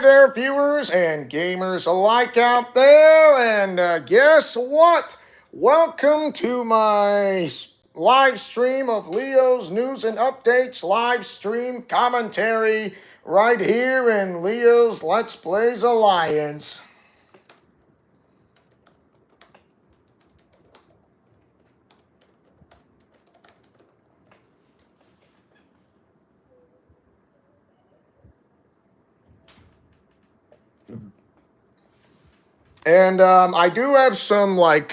there, viewers and gamers alike out there, and guess what? Welcome to my live stream of Leo's News and Updates live stream commentary right here in Leo's Let's Plays Alliance. And I do have some, I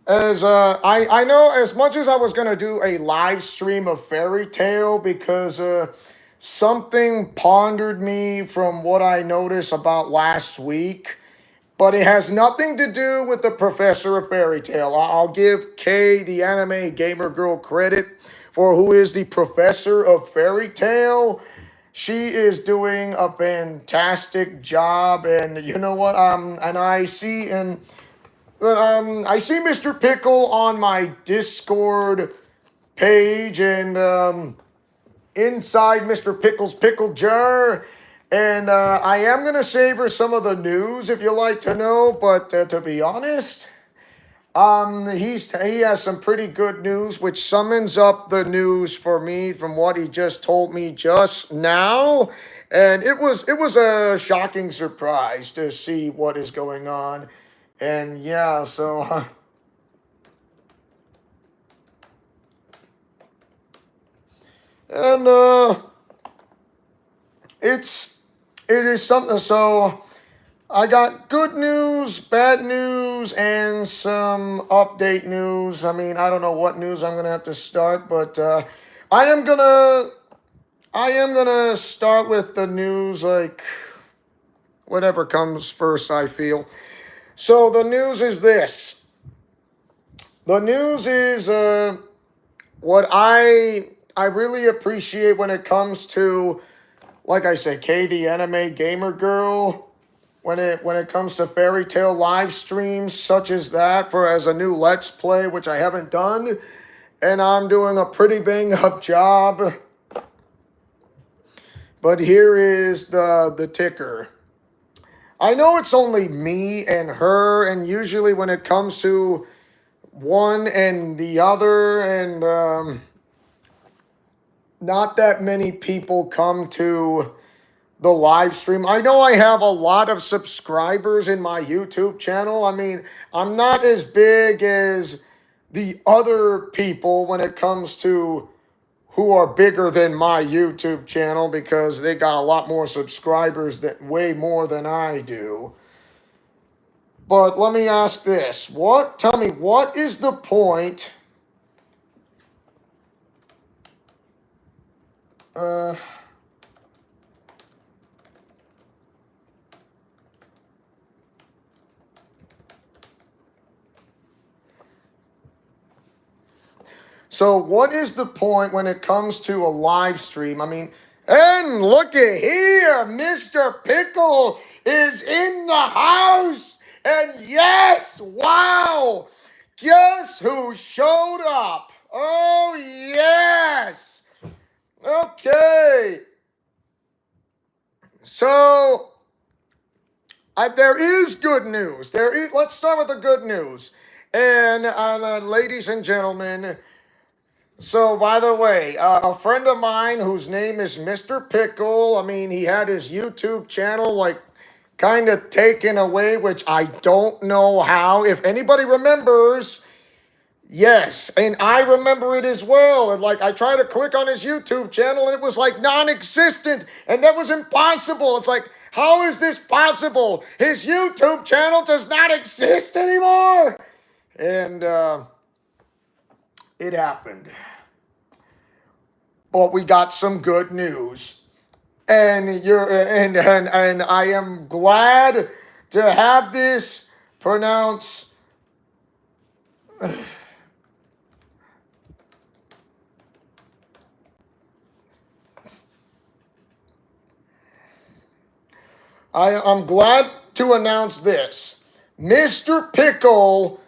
know as much as I was going to do a live stream of Fairy Tail because something pondered me from what I noticed about last week, but it has nothing to do with the Professor of Fairy Tail. I'll give Kay, the anime gamer girl, credit for who is the Professor of Fairy Tail. She is doing a fantastic job, and you know what? And I see Mr. Pickle on my Discord page, and inside Mr. Pickle's pickle jar, and I am gonna savor some of the news if you like to know. But to be honest, he has some pretty good news, which summons up the news for me from what he just told me just now, and it was a shocking surprise to see what is going on, and yeah, so. And it is something. So I got good news, bad news, and some update news. I mean, I don't know what news I'm gonna have to start, but I am gonna start with the news, like whatever comes first, I feel. So the news is this. The news is what I really appreciate when it comes to, like I said, Kay, the anime gamer girl. When it comes to Fairy Tail live streams such as that as a new Let's Play, which I haven't done, and I'm doing a pretty bang up job. But here is the ticker. I know it's only me and her, and usually when it comes to one and the other, and not that many people come to the live stream. I know I have a lot of subscribers in my YouTube channel. I mean, I'm not as big as the other people when it comes to who are bigger than my YouTube channel, because they got a lot more subscribers, way more than I do. But let me ask this. Tell me, what is the point? So what is the point when it comes to a live stream? I mean, and look at here, Mr. Pickle is in the house. And yes, wow, guess who showed up? Oh, yes. Okay. So, there is good news. Let's start with the good news. And ladies and gentlemen, so, by the way, a friend of mine whose name is Mr. Pickle, I mean, he had his YouTube channel, kind of taken away, which I don't know how. If anybody remembers, yes, and I remember it as well. And, I tried to click on his YouTube channel, and it was, non-existent, and that was impossible. It's like, how is this possible? His YouTube channel does not exist anymore! And, it happened. But we got some good news. And and I am glad to have this pronounce. I'm glad to announce this. Mr. Pickle's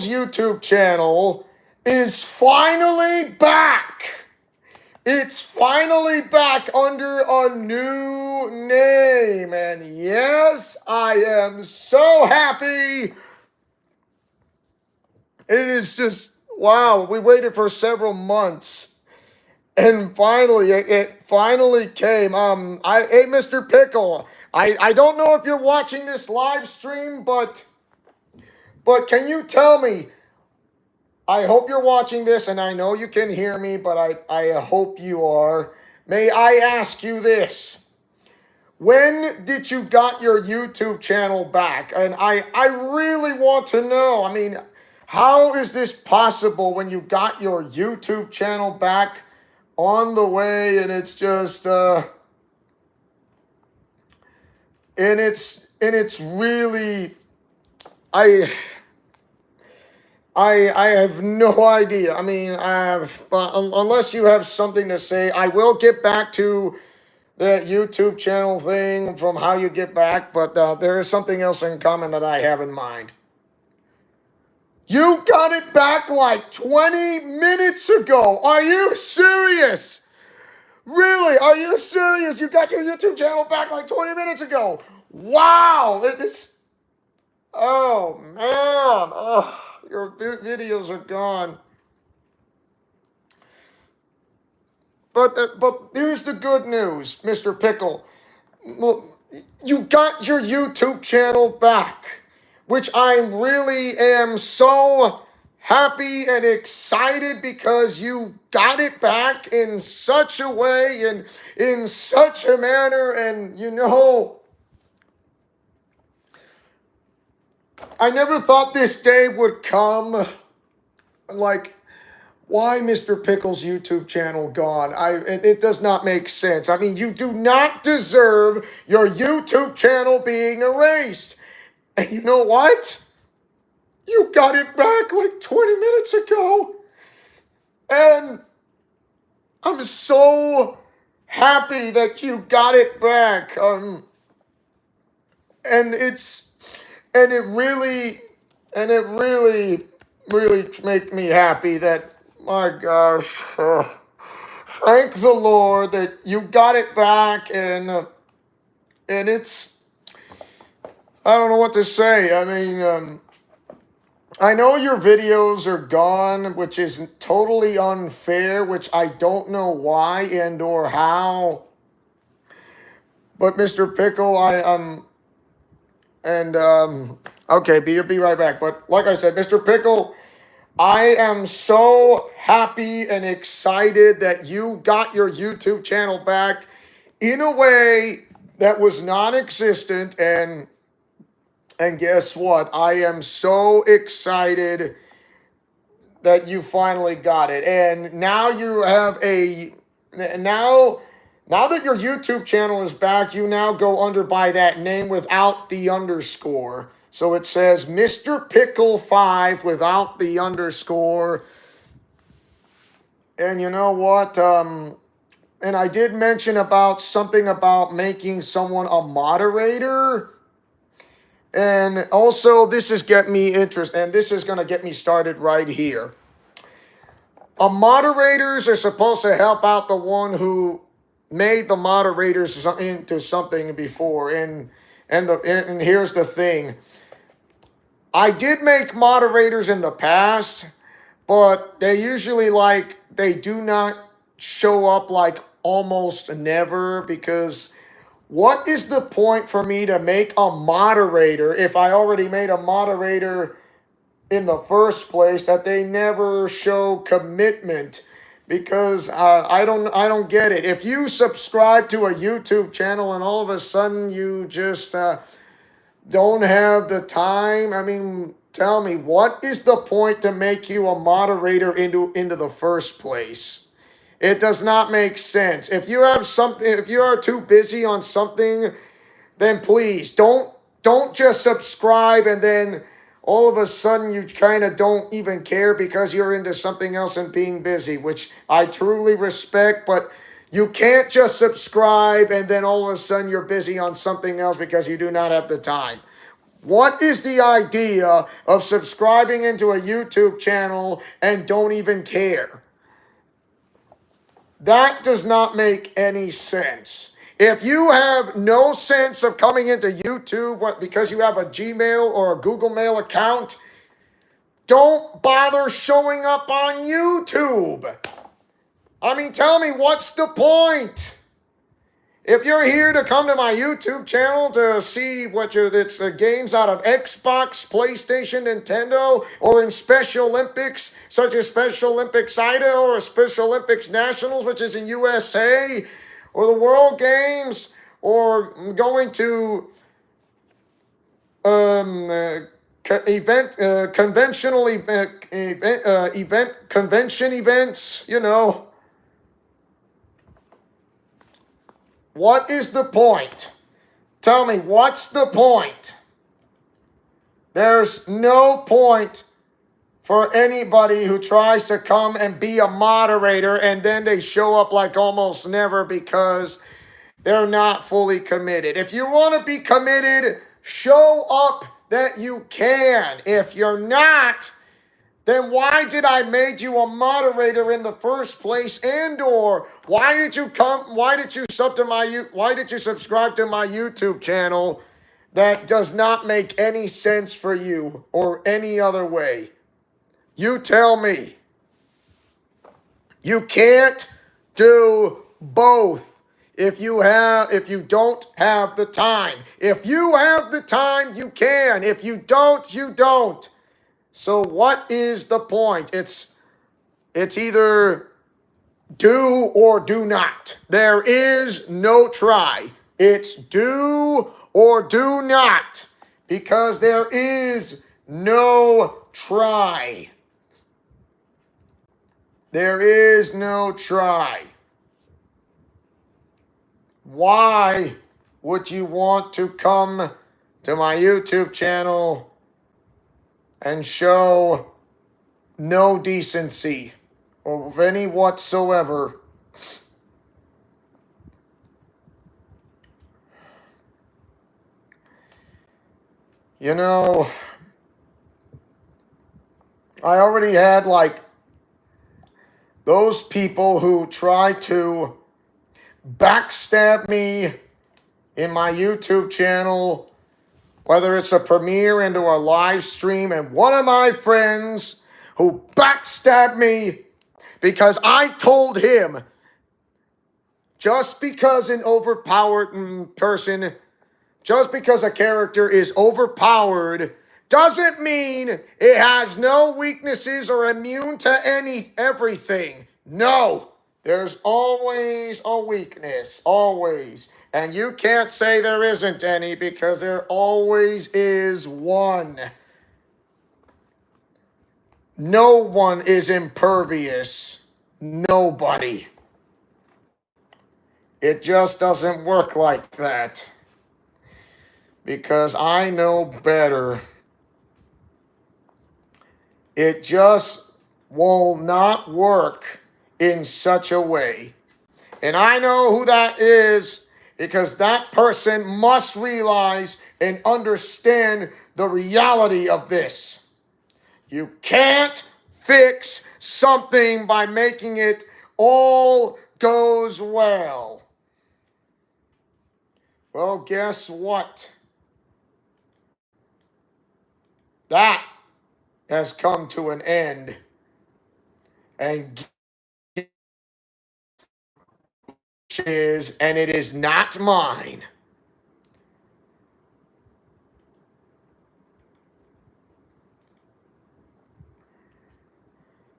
YouTube channel is finally back. It's finally back under a new name. And yes, I am so happy. It is just, wow, we waited for several months. And finally, it finally came. Hey, Mr. Pickle, I don't know if you're watching this live stream, but can you tell me, I hope you're watching this, and I know you can hear me, but I hope you are. May I ask you this? When did you got your YouTube channel back? And I really want to know. I mean, how is this possible when you got your YouTube channel back on the way, and it's just and it's really I have no idea. I mean, unless you have something to say, I will get back to that YouTube channel thing from how you get back, but there is something else in common that I have in mind. You got it back like 20 minutes ago. Are you serious? Really? Are you serious? You got your YouTube channel back like 20 minutes ago. Wow. Oh, man. Oh, your videos are gone. But here's the good news, Mr. Pickle. Well, you got your YouTube channel back, which I really am so happy and excited because you got it back in such a way and in such a manner. And I never thought this day would come. Like, why Mr. Pickle's YouTube channel gone? It does not make sense. I mean, you do not deserve your YouTube channel being erased. And you know what? You got it back like 20 minutes ago. And I'm so happy that you got it back. And it really make me happy that, my gosh, thank the Lord that you got it back, and it's, I don't know what to say. I mean, I know your videos are gone, which is totally unfair, which I don't know why and or how. But Mr. Pickle, okay, be right back. But like I said, Mr. Pickle, I am so happy and excited that you got your YouTube channel back in a way that was non-existent, and guess what? I am so excited that you finally got it. And now you have now that your YouTube channel is back, you now go under by that name without the underscore. So it says Mr. Pickle 5 without the underscore. And you know what? And I did mention about something about making someone a moderator. And also, this is getting me interested, and this is going to get me started right here. Moderators are supposed to help out the one who made the moderators into something before. And here's the thing. I did make moderators in the past, but they usually they do not show up like almost never, because what is the point for me to make a moderator if I already made a moderator in the first place that they never show commitment? Because I don't get it. If you subscribe to a YouTube channel and all of a sudden you just don't have the time, I mean, tell me, what is the point to make you a moderator into the first place? It does not make sense. If you have something, if you are too busy on something, then please don't just subscribe and then all of a sudden you kind of don't even care because you're into something else and being busy, which I truly respect. But you can't just subscribe and then all of a sudden you're busy on something else because you do not have the time. What is the idea of subscribing into a YouTube channel and don't even care? That does not make any sense. If you have no sense of coming into YouTube because you have a Gmail or a Google Mail account, don't bother showing up on YouTube. I mean, tell me, what's the point? If you're here to come to my YouTube channel to see it's games out of Xbox, PlayStation, Nintendo, or in Special Olympics, such as Special Olympics Idaho or Special Olympics Nationals, which is in USA, or the World Games, or going to convention events, What is the point? Tell me, what's the point? There's no point for anybody who tries to come and be a moderator and then they show up like almost never because they're not fully committed. If you want to be committed, show up that you can. If you're not, then why did I make you a moderator in the first place? And/or why did you subscribe to my YouTube channel? That does not make any sense for you or any other way. You tell me. You can't do both if you don't have the time. If you have the time, you can. If you don't, you don't. So what is the point? It's either do or do not. There is no try. It's do or do not, because there is no try. There is no try. Why would you want to come to my YouTube channel and show no decency of any whatsoever? I already had those people who try to backstab me in my YouTube channel, whether it's a premiere into a live stream, and one of my friends who backstabbed me because I told him just because an overpowered person, just because a character is overpowered, doesn't mean it has no weaknesses or immune to everything. No, there's always a weakness, always. And you can't say there isn't any, because there always is one. No one is impervious. Nobody. It just doesn't work like that. Because I know better. It just will not work in such a way. And I know who that is, because that person must realize and understand the reality of this. You can't fix something by making it all goes well. Well, guess what? That has come to an end. And it is not mine.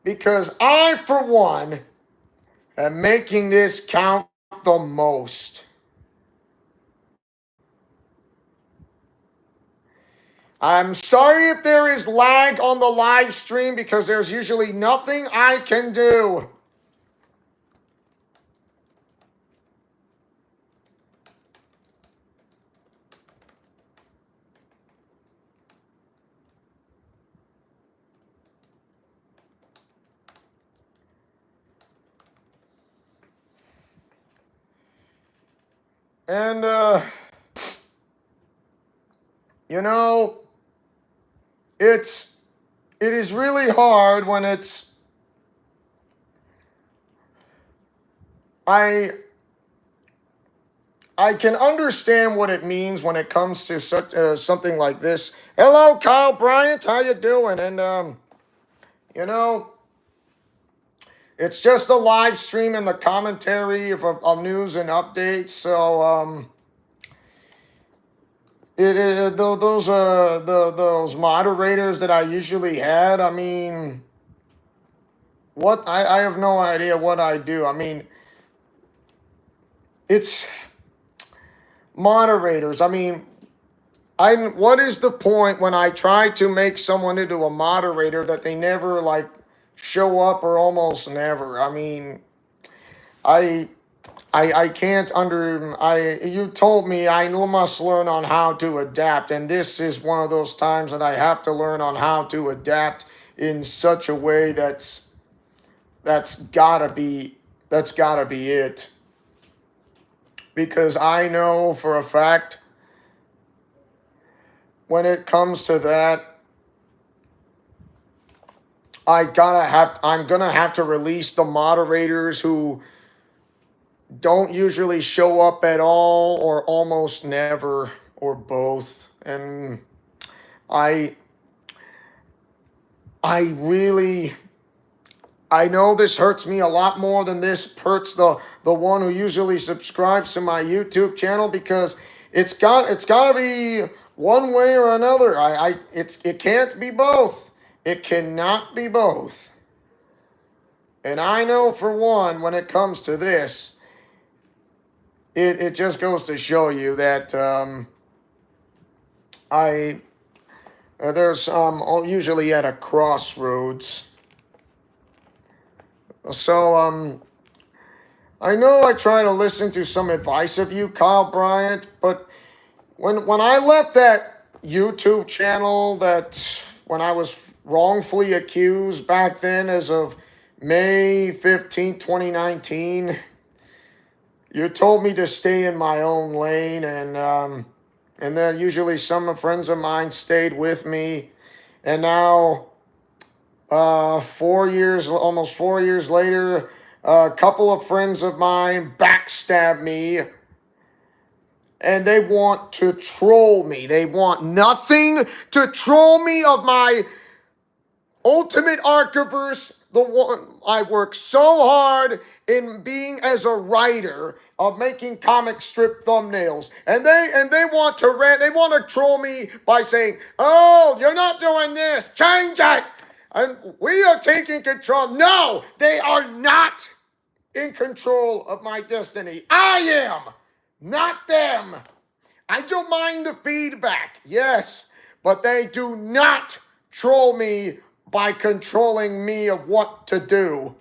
Because I, for one, am making this count the most. I'm sorry if there is lag on the live stream, because there's usually nothing I can do. And, it is really hard when it's I I can understand what it means when it comes to such something like this. Hello, Kyle Bryant. How you doing? And you know, it's just a live stream and the commentary of news and updates. So those moderators that I usually had. I mean, what I have no idea what I do. I mean, it's moderators. I mean, what is the point when I try to make someone into a moderator that they never like show up or almost never? I mean, I I can't under I you told me I must learn on how to adapt, and this is one of those times that I have to learn on how to adapt in such a way that's gotta be it, because I know for a fact when it comes to that, I'm gonna have to release the moderators who don't usually show up at all or almost never or both. And I I really I know this hurts me a lot more than this hurts the one who usually subscribes to my YouTube channel, because it's got to be one way or another. It can't be both. It cannot be both. And I know for one, when it comes to this, it just goes to show you that I there's usually at a crossroads. So I know I try to listen to some advice of you, Kyle Bryant, but when I left that YouTube channel that when I was wrongfully accused back then as of May 15th, 2019, you told me to stay in my own lane, and then usually some friends of mine stayed with me, and now 4 years, almost 4 years later, a couple of friends of mine backstab me, and they want to troll me. They want nothing to troll me of my Ultimate Archiverse, the one I work so hard in being as a writer of making comic strip thumbnails, and they want to they want to troll me by saying, "Oh, you're not doing this. Change it." And we are taking control. No, they are not in control of my destiny. I am, not them. I don't mind the feedback, yes, but they do not troll me by controlling me of what to do.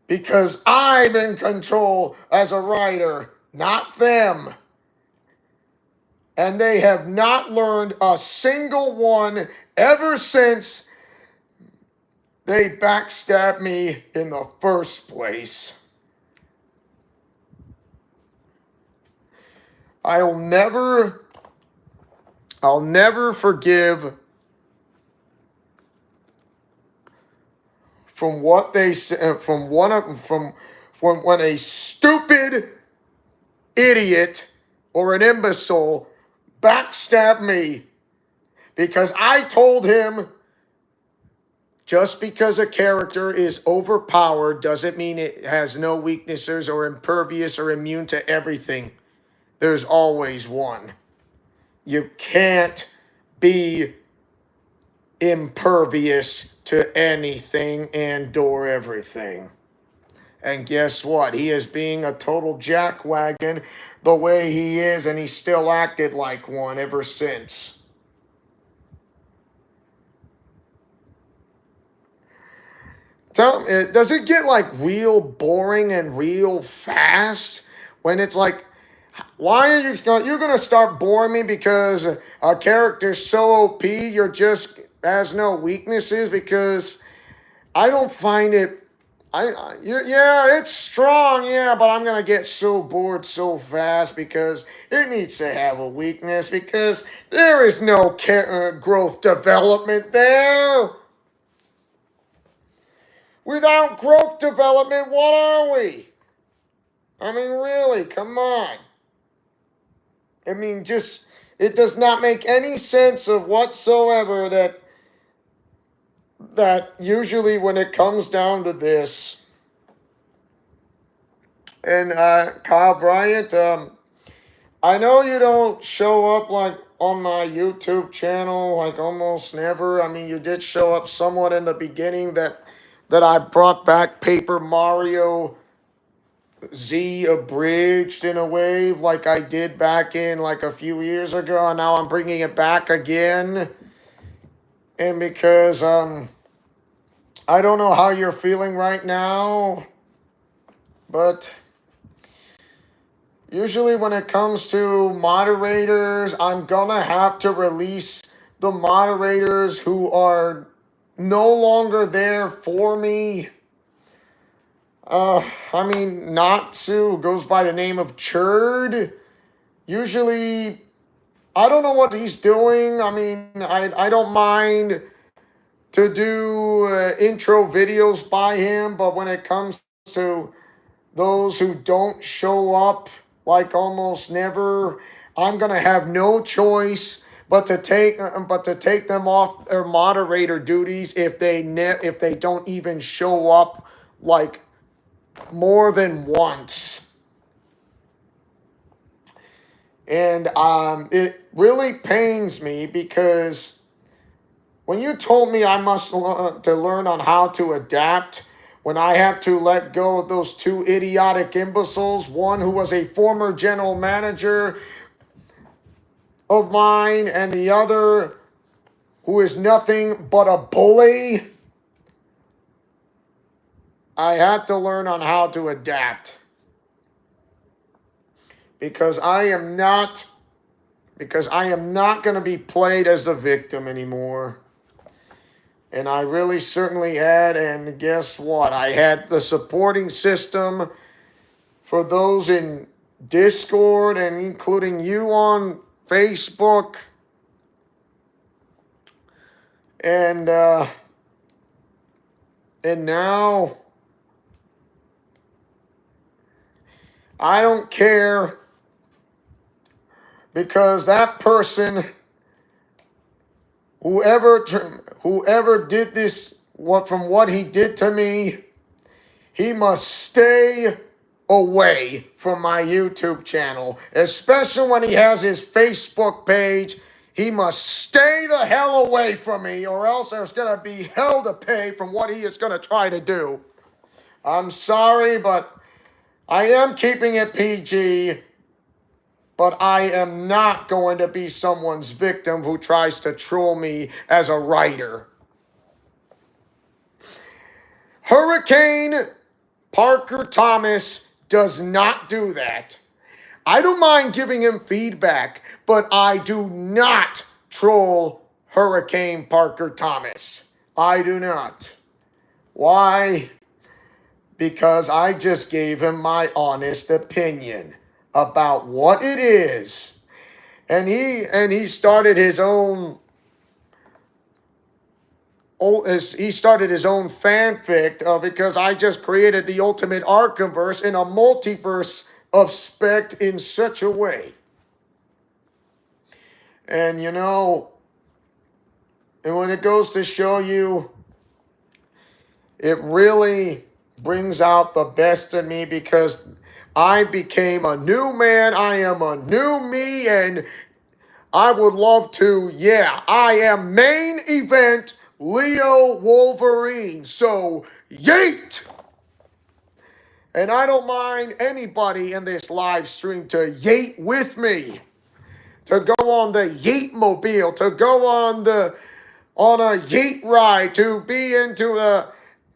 Because I'm in control as a writer, not them. And they have not learned a single one ever since they backstabbed me in the first place. I'll never forgive from what they said, from when a stupid idiot or an imbecile backstabbed me, because I told him just because a character is overpowered doesn't mean it has no weaknesses or impervious or immune to everything. There's always one. You can't be impervious to anything and or everything. And guess what? He is being a total jackwagon the way he is, and he still acted like one ever since. Does it get like real boring and real fast when it's like, why are you're gonna start boring me because a character's so OP, you're just has no weaknesses? Because I don't find it. Yeah, it's strong, yeah, but I'm gonna get so bored so fast because it needs to have a weakness, because there is no growth development there. Without growth development, what are we? I mean, really, come on. I mean, just, it does not make any sense of whatsoever that usually when it comes down to this, and Kyle Bryant, I know you don't show up like on my YouTube channel, like almost never. I mean, you did show up somewhat in the beginning that I brought back Paper Mario Z abridged in a way, like I did back in like a few years ago, and now I'm bringing it back again. And because I don't know how you're feeling right now, but usually when it comes to moderators, I'm gonna have to release the moderators who are no longer there for me. I mean, Natsu goes by the name of Churd. Usually, I don't know what he's doing. I mean, I don't mind to do intro videos by him, but when it comes to those who don't show up, like almost never, I'm gonna have no choice but to take them off their moderator duties if if they don't even show up like more than once. And it really pains me because when you told me I must to learn on how to adapt, when I have to let go of those two idiotic imbeciles, one who was a former general manager of mine and the other who is nothing but a bully, I had to learn on how to adapt. Because I am not going to be played as the victim anymore. And I really certainly had, and guess what? I had the supporting system for those in Discord and including you on Facebook. And now I don't care because that person, whoever did this, from what he did to me, he must stay away from my YouTube channel, especially when he has his Facebook page. He must stay the hell away from me, or else there's going to be hell to pay from what he is going to try to do. I'm sorry, but I am keeping it PG. But I am not going to be someone's victim who tries to troll me as a writer. Hurricane Parker Thomas does not do that. I don't mind giving him feedback, but I do not troll Hurricane Parker Thomas. I do not. Why? Because I just gave him my honest opinion about what it is. And he started his own fanfic because I just created the ultimate Arkhamverse in a multiverse of spect in such a way. And and when it goes to show you, it really brings out the best in me because I became a new man. I am a new me, and I would love to, I am main event Leo Wolverine. So, yeet! And I don't mind anybody in this live stream to yeet with me. To go on the yeet mobile, to go on a yeet ride, to be into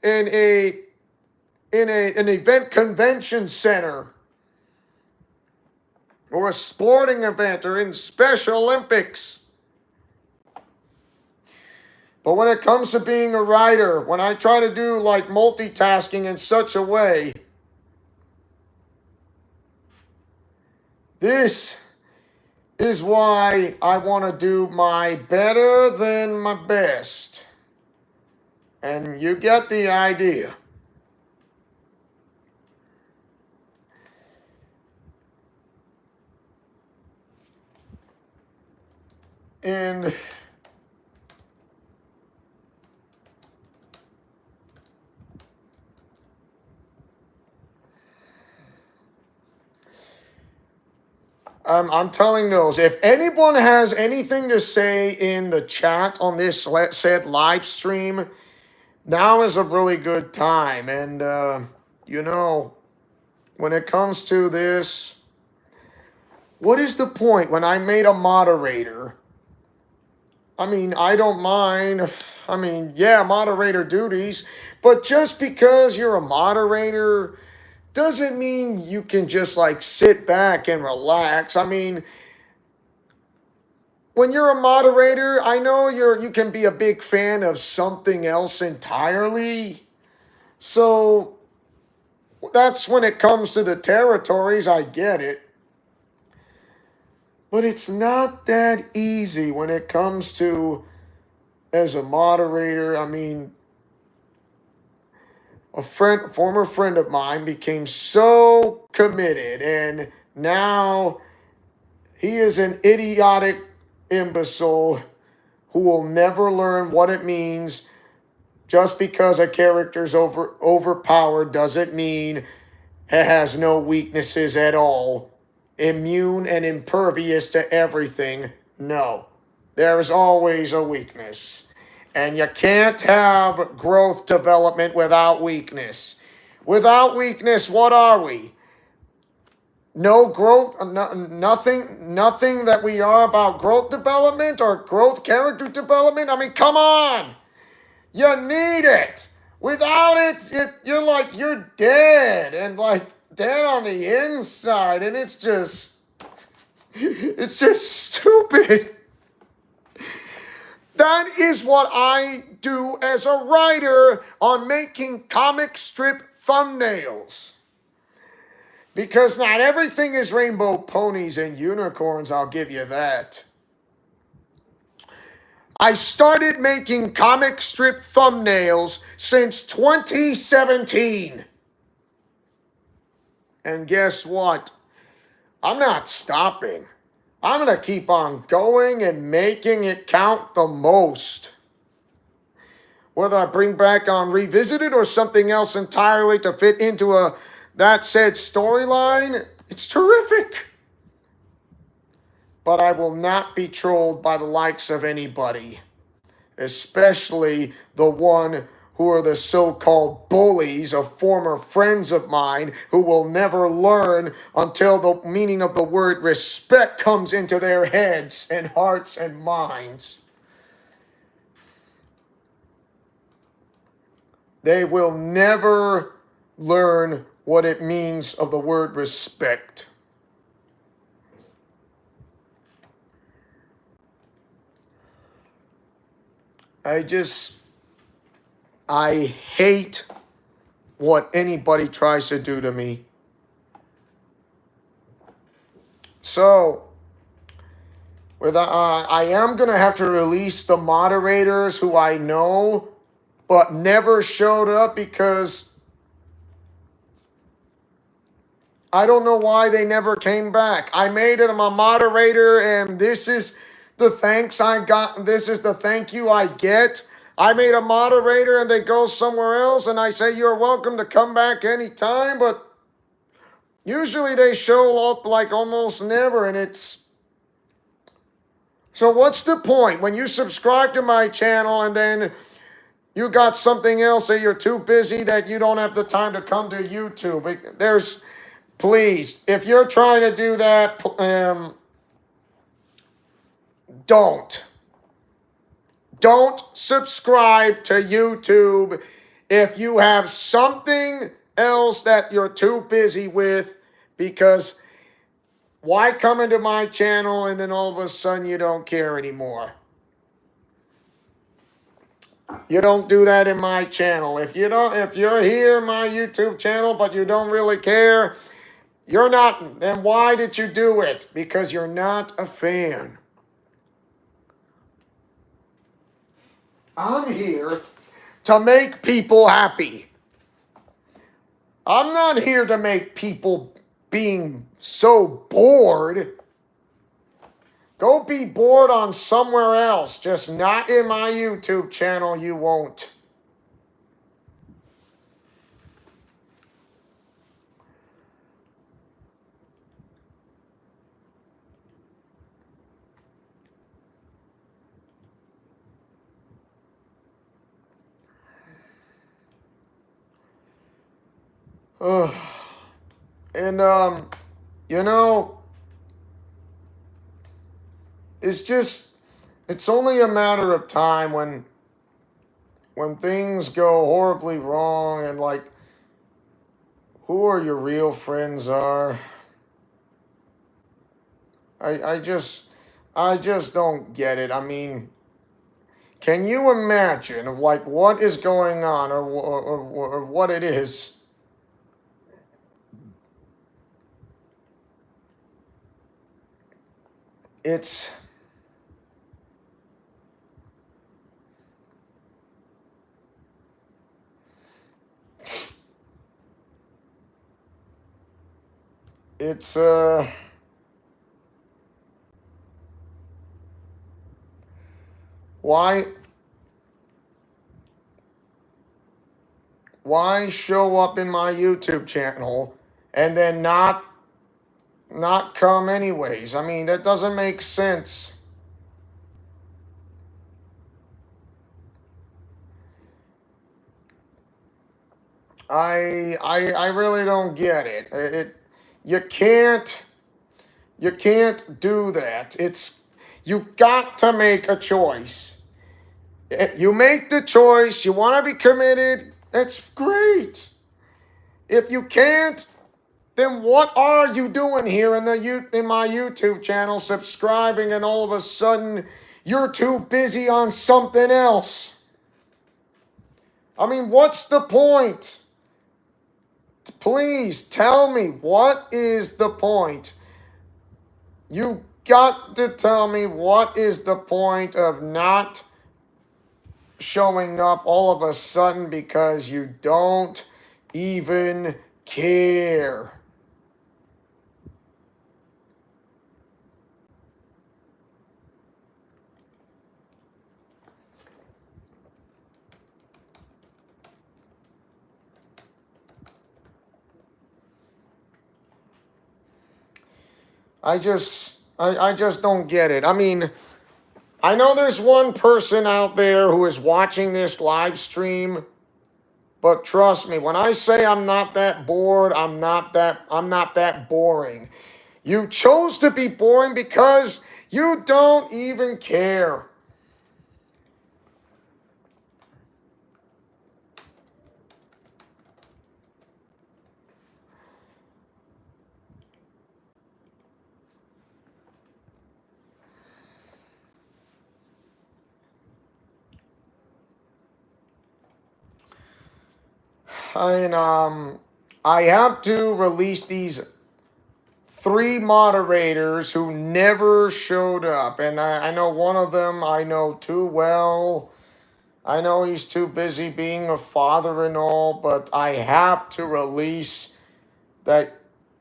an event convention center, or a sporting event, or in Special Olympics. But when it comes to being a writer, when I try to do like multitasking in such a way, this is why I want to do my better than my best. And you get the idea. And I'm telling those, if anyone has anything to say in the chat on this said live stream, now is a really good time. And, you know, when it comes to this, what is the point when I made a moderator? I mean, I don't mind. I mean, yeah, moderator duties. But just because you're a moderator doesn't mean you can just like sit back and relax. I mean, when you're a moderator, I know you can be a big fan of something else entirely. So that's when it comes to the territories, I get it. But it's not that easy when it comes to as a moderator. I mean, former friend of mine became so committed, and now he is an idiotic imbecile who will never learn what it means. Just because a character's overpowered doesn't mean it has no weaknesses at all. Immune and impervious to everything. No. There's always a weakness. And you can't have growth development without weakness. Without weakness, what are we? No growth, nothing that we are about growth development or growth character development. I mean, come on. You need it. Without it, you're dead and like dead on the inside, and it's just stupid. That is what I do as a writer on making comic strip thumbnails. Because not everything is rainbow ponies and unicorns, I'll give you that. I started making comic strip thumbnails since 2017. And guess what? I'm not stopping. I'm going to keep on going and making it count the most. Whether I bring back on Revisited or something else entirely to fit into that said storyline, it's terrific. But I will not be trolled by the likes of anybody, especially the one who are the so-called bullies of former friends of mine who will never learn until the meaning of the word respect comes into their heads and hearts and minds. They will never learn what it means of the word respect. I hate what anybody tries to do to me. So, I am going to have to release the moderators who I know but never showed up because I don't know why they never came back. I made them a moderator, and this is the thanks I got. This is the thank you I get. I made a moderator and they go somewhere else, and I say, you're welcome to come back anytime, but usually they show up like almost never, and it's... So what's the point? When you subscribe to my channel and then you got something else that you're too busy that you don't have the time to come to YouTube. Please, if you're trying to do that, don't. Don't subscribe to YouTube if you have something else that you're too busy with, because why come into my channel and then all of a sudden you don't care anymore? You don't do that in my channel. If you're here in my YouTube channel but you don't really care, you're not, then why did you do it? Because you're not a fan. I'm here to make people happy. I'm not here to make people being so bored. Go be bored on somewhere else, just not in my YouTube channel, you won't. And you know, it's only a matter of time when things go horribly wrong and like who are your real friends are. I just don't get it. I mean, can you imagine of like what is going on or what it is? It's it's why show up in my YouTube channel and then not come anyways? I mean, that doesn't make sense. I really don't get it. You can't do that. You got to make a choice. You make the choice, you want to be committed, that's great. If you can't, then what are you doing here in my YouTube channel subscribing and all of a sudden you're too busy on something else? I mean, what's the point? Please tell me, what is the point? You got to tell me what is the point of not showing up all of a sudden because you don't even care. I just don't get it. I mean, I know there's one person out there who is watching this live stream, but trust me, when I say I'm not that bored, I'm not that boring. You chose to be boring because you don't even care. And I have to release these 3 moderators who never showed up. And I know one of them I know too well. I know he's too busy being a father and all, but I have to release that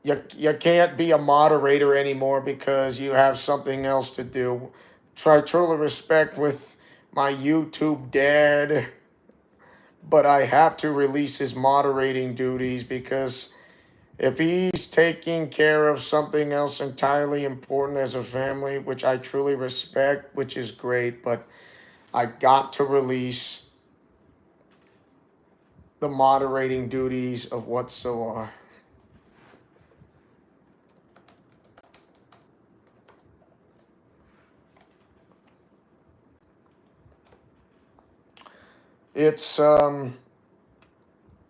you can't be a moderator anymore because you have something else to do. Try truly respect with my YouTube dad, but I have to release his moderating duties because if he's taking care of something else entirely important as a family, which I truly respect, which is great, but I got to release the moderating duties of what so are. It's and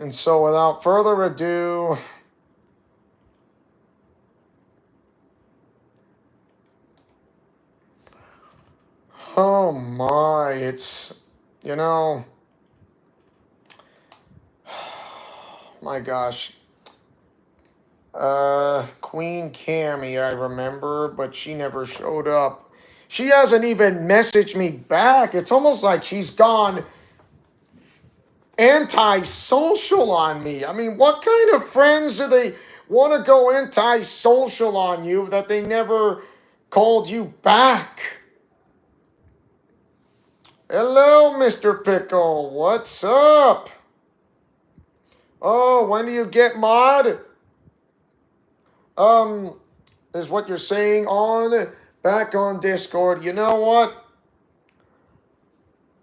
so without further ado, oh my, it's, you know, my gosh. Queen Cammy, I remember, but she never showed up. She hasn't even messaged me back. It's almost like she's gone antisocial on me? I mean, what kind of friends do they want to go antisocial on you that they never called you back? Hello, Mr. Pickle. What's up? Oh, when do you get mod? Is what you're saying on back on Discord. You know what,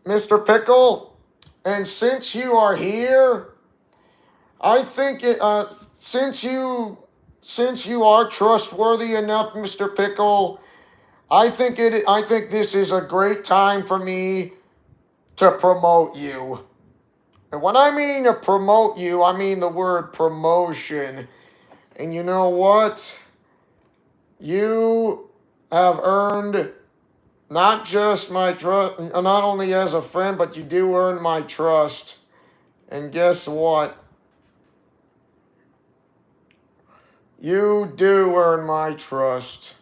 Mr. Pickle? And since you are here, I think since you are trustworthy enough, Mr. Pickle, I think this is a great time for me to promote you. And when I mean to promote you, I mean the word promotion. And you know what? You have earned not just my trust, not only as a friend, but you do earn my trust. And guess what? You do earn my trust.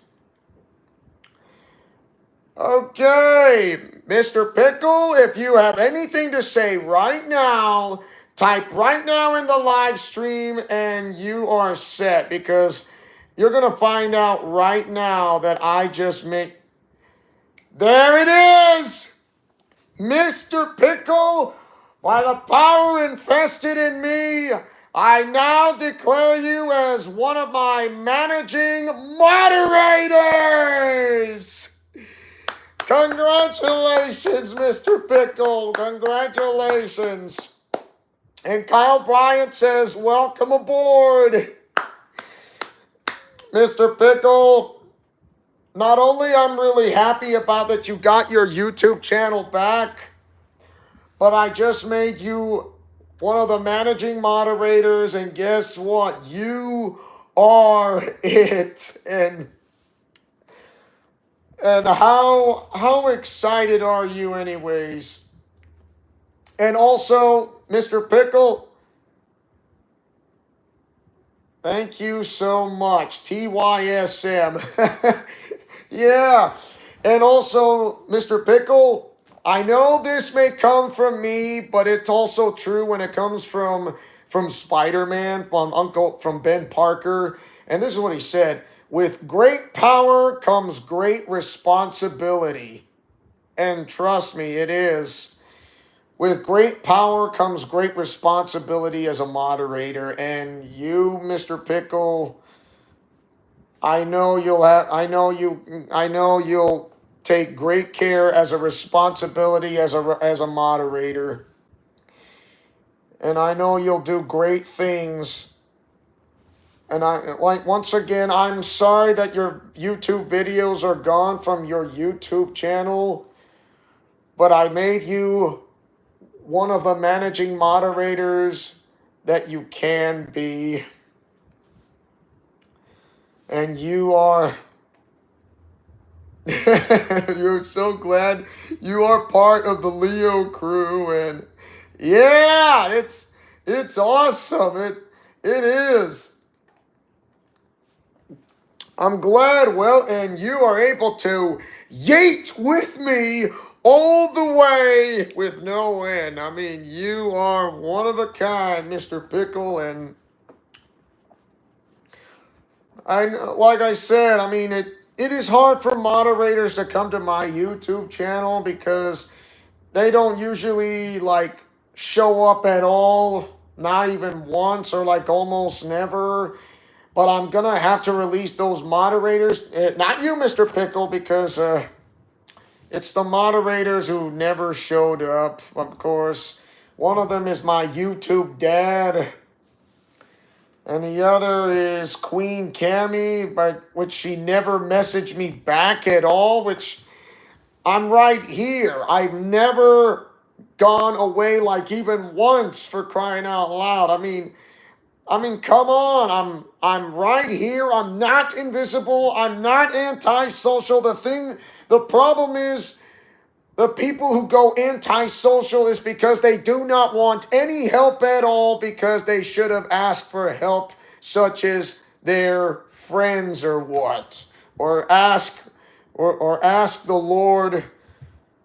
Okay, Mr. Pickle, if you have anything to say right now, type right now in the live stream and you are set, because you're going to find out right now that I just made... There it is! Mr. Pickle, by the power invested in me, I now declare you as one of my managing moderators! Congratulations, Mr. Pickle. Congratulations. And Kyle Bryant says, welcome aboard. Mr. Pickle, not only I'm really happy about that you got your YouTube channel back, but I just made you one of the managing moderators, and guess what? You are it. And how excited are you anyways? And also, Mr. Pickle, thank you so much. TYSM. Yeah. And also, Mr. Pickle, I know this may come from me, but it's also true when it comes from Spider-Man, from Ben Parker. And this is what he said. With great power comes great responsibility. And trust me, it is. With great power comes great responsibility as a moderator. And you, Mr. Pickle, I know you'll take great care as a responsibility as a moderator. And I know you'll do great things. And once again, I'm sorry that your YouTube videos are gone from your YouTube channel, but I made you one of the managing moderators that you can be. And you are... You're so glad you are part of the Leo crew. And yeah, it's awesome. It is. I'm glad, well, and you are able to yeet with me all the way with no end. I mean, you are one of a kind, Mr. Pickle, and like I said, I mean, it is hard for moderators to come to my YouTube channel because they don't usually, like, show up at all, not even once, or, like, almost never. But I'm going to have to release those moderators. Not you, Mr. Pickle, because it's the moderators who never showed up, of course. One of them is my YouTube dad. And the other is Queen Cammy, which she never messaged me back at all, which I'm right here. I've never gone away, like, even once, for crying out loud. I mean, come on. I'm right here. I'm not invisible. I'm not antisocial. The problem is the people who go antisocial is because they do not want any help at all, because they should have asked for help, such as their friends or what, or ask the Lord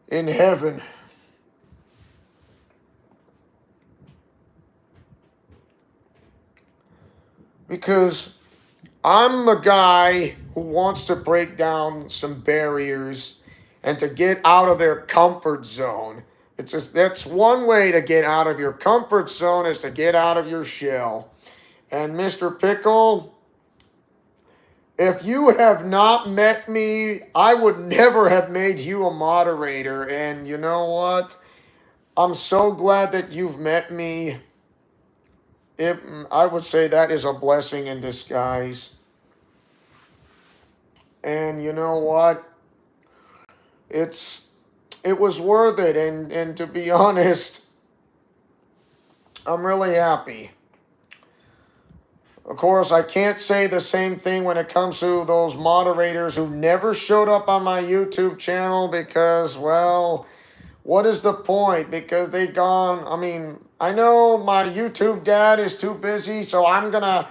in heaven. because I'm the guy who wants to break down some barriers and to get out of their comfort zone. It's just that's one way to get out of your comfort zone is to get out of your shell. And Mr. Pickle, if you have not met me, I would never have made you a moderator. And you know what? I'm so glad that you've met me. I would say that is a blessing in disguise. And you know what? It was worth it. And to be honest, I'm really happy. Of course, I can't say the same thing when it comes to those moderators who never showed up on my YouTube channel because, well, what is the point? Because they gone. I mean, I know my YouTube dad is too busy, so I'm going to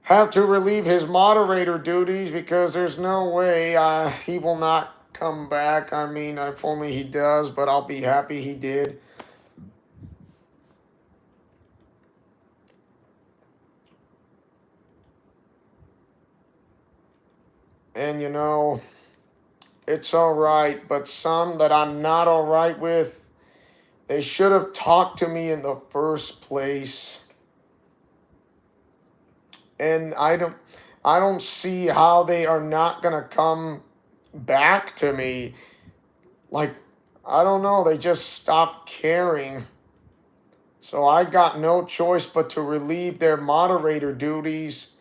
have to relieve his moderator duties because there's no way he will not come back. I mean, if only he does, but I'll be happy he did. And you know, it's all right, but some that I'm not all right with, they should have talked to me in the first place. And I don't see how they are not going to come back to me. Like, I don't know, they just stopped caring. So I got no choice but to relieve their moderator duties.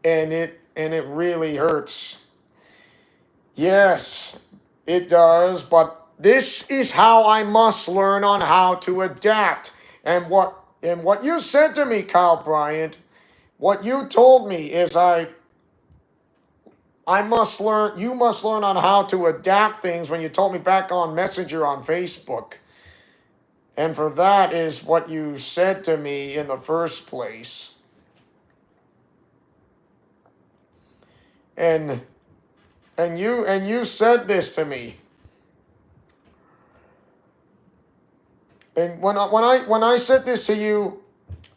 And it really hurts. Yes, it does, but this is how I must learn on how to adapt. And what you said to me, Kyle Bryant, what you told me is I must learn, you must learn on how to adapt things when you told me back on Messenger on Facebook. And for that is what you said to me in the first place. And you said this to me. And when I said this to you,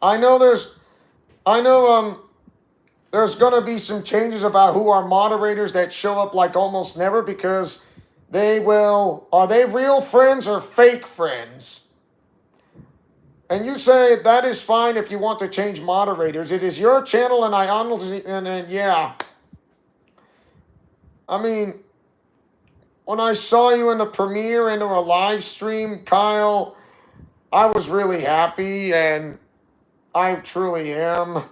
I know there's gonna be some changes about who are moderators that show up like almost never because are they real friends or fake friends? And you say that is fine if you want to change moderators. It is your channel, and I honestly and yeah. I mean, when I saw you in the premiere into a live stream, Kyle, I was really happy, and I truly am.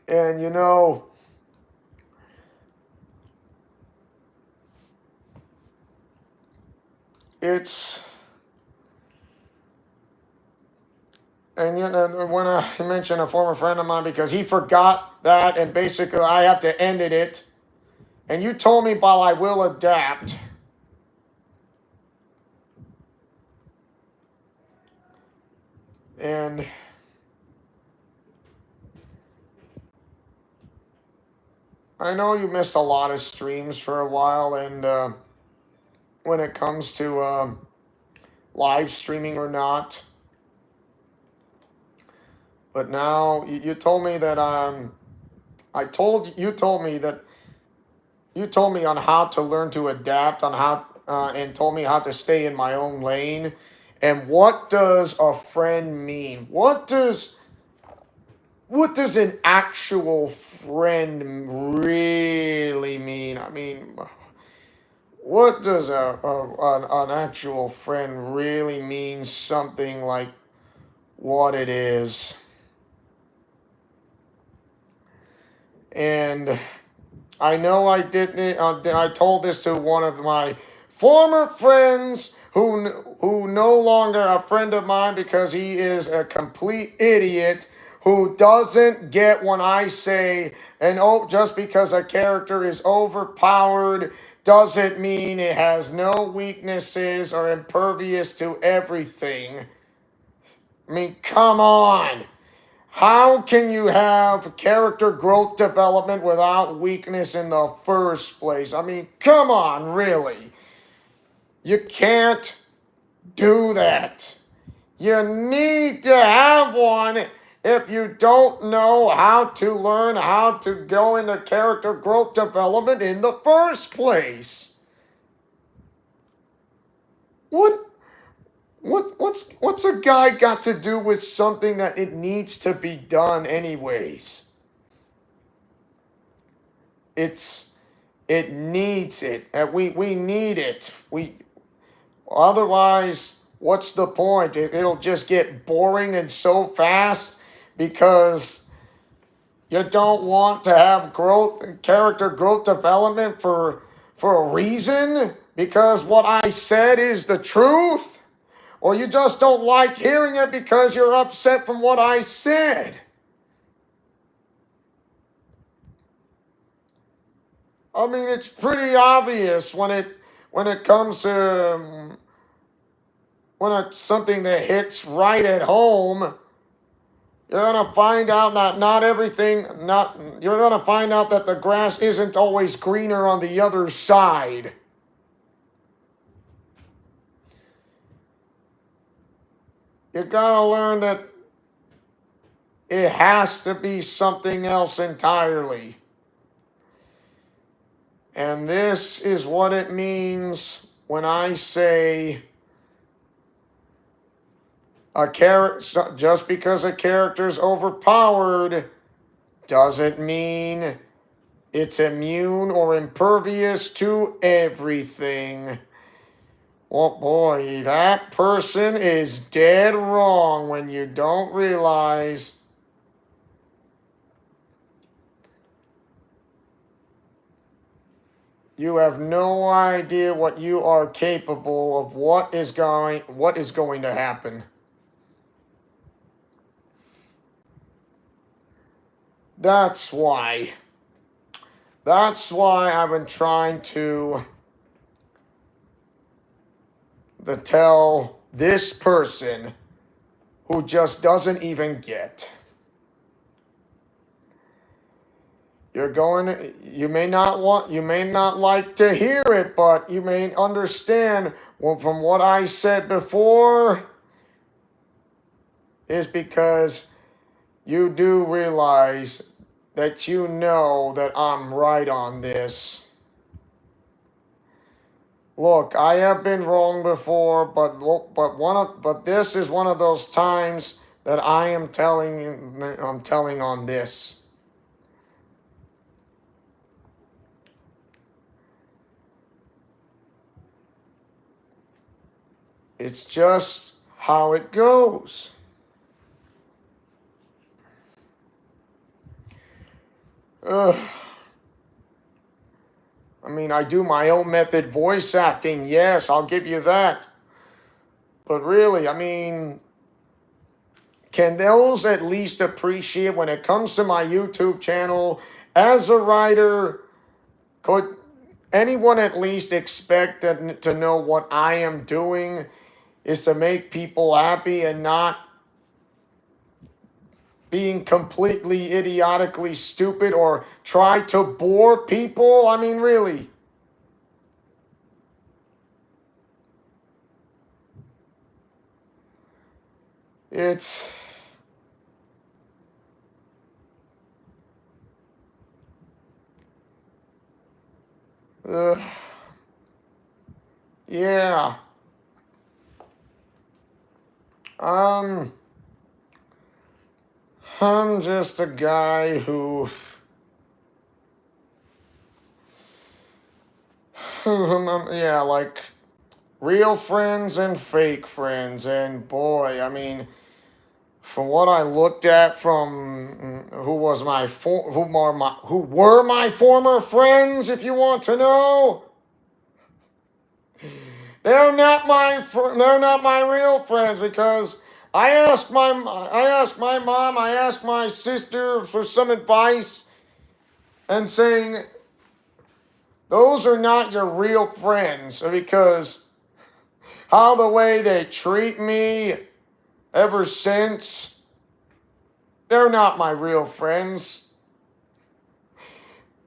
And you know, it's and you know when I mentioned a former friend of mine because he forgot that, and basically I have to end it. And you told me, while I will adapt. And I know you missed a lot of streams for a while, and when it comes to live streaming or not. But now you told me that you told me on how to learn to adapt on how and told me how to stay in my own lane. And what does a friend mean? What does an actual friend really mean? I mean, what does an actual friend really mean? Something like what it is. And I know I didn't. I told this to one of my former friends who no longer a friend of mine because he is a complete idiot who doesn't get when I say, and just because a character is overpowered doesn't mean it has no weaknesses or impervious to everything. I mean, come on. How can you have character growth development without weakness in the first place? I mean, come on, really. You can't do that. You need to have one if you don't know how to learn how to go into character growth development in the first place. What's a guy got to do with something that it needs to be done anyways? It needs it. And we need it. Otherwise, what's the point? It'll just get boring and so fast because you don't want to have character growth development for a reason, because what I said is the truth, or you just don't like hearing it because you're upset from what I said. I mean, it's pretty obvious when it comes to when it's something that hits right at home. You're gonna find out you're gonna find out that the grass isn't always greener on the other side. You gotta learn that it has to be something else entirely. And this is what it means when I say just because a character's overpowered doesn't mean it's immune or impervious to everything. Oh boy, that person is dead wrong when you don't realize you have no idea what you are capable of, what is going to happen. That's why I've been trying to tell this person who just doesn't even get. You may not like to hear it, but you may understand from what I said before is because you do realize that you know that I'm right on this. Look, I have been wrong before, but this is one of those times that I'm telling on this. It's just how it goes. I mean, I do my own method voice acting, yes, I'll give you that. But really, I mean, can those at least appreciate when it comes to my YouTube channel, as a writer, could anyone at least expect to know what I am doing is to make people happy and not being completely idiotically stupid or try to bore people? I mean, really. It's... yeah. I'm just a guy who yeah, like real friends and fake friends, and boy, I mean, from what I looked at from who were my former friends, if you want to know, they're not my real friends, because I asked my mom, I asked my sister for some advice, and saying those are not your real friends, because how the way they treat me ever since, they're not my real friends.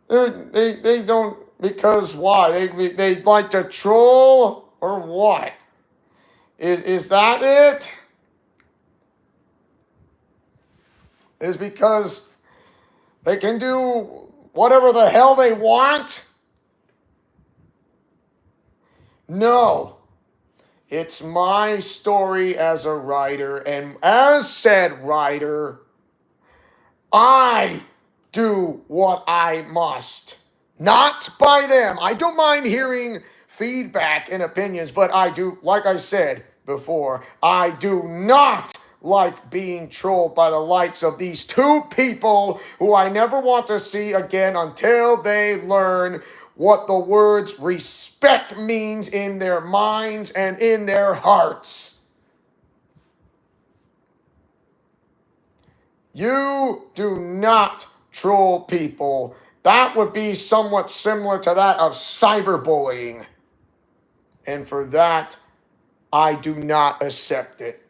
They don't, because why? They like to troll or what? Is that it? Is because they can do whatever the hell they want? No. It's my story as a writer, and as said writer, I do what I must. Not by them. I don't mind hearing feedback and opinions, but I do, like I said before, I do not like being trolled by the likes of these two people who I never want to see again until they learn what the words respect means in their minds and in their hearts. You do not troll people. That would be somewhat similar to that of cyberbullying. And for that, I do not accept it.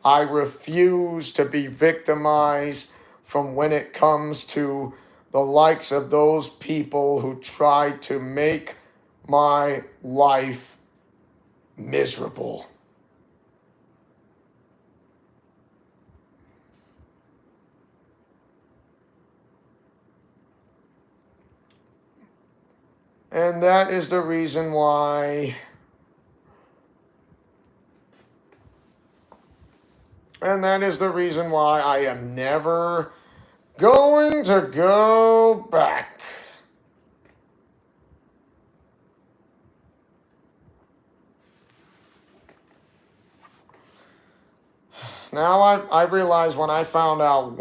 I refuse to be victimized from when it comes to the likes of those people who try to make my life miserable. And that is the reason why. And that is the reason why I am never going to go back. Now I realize when I found out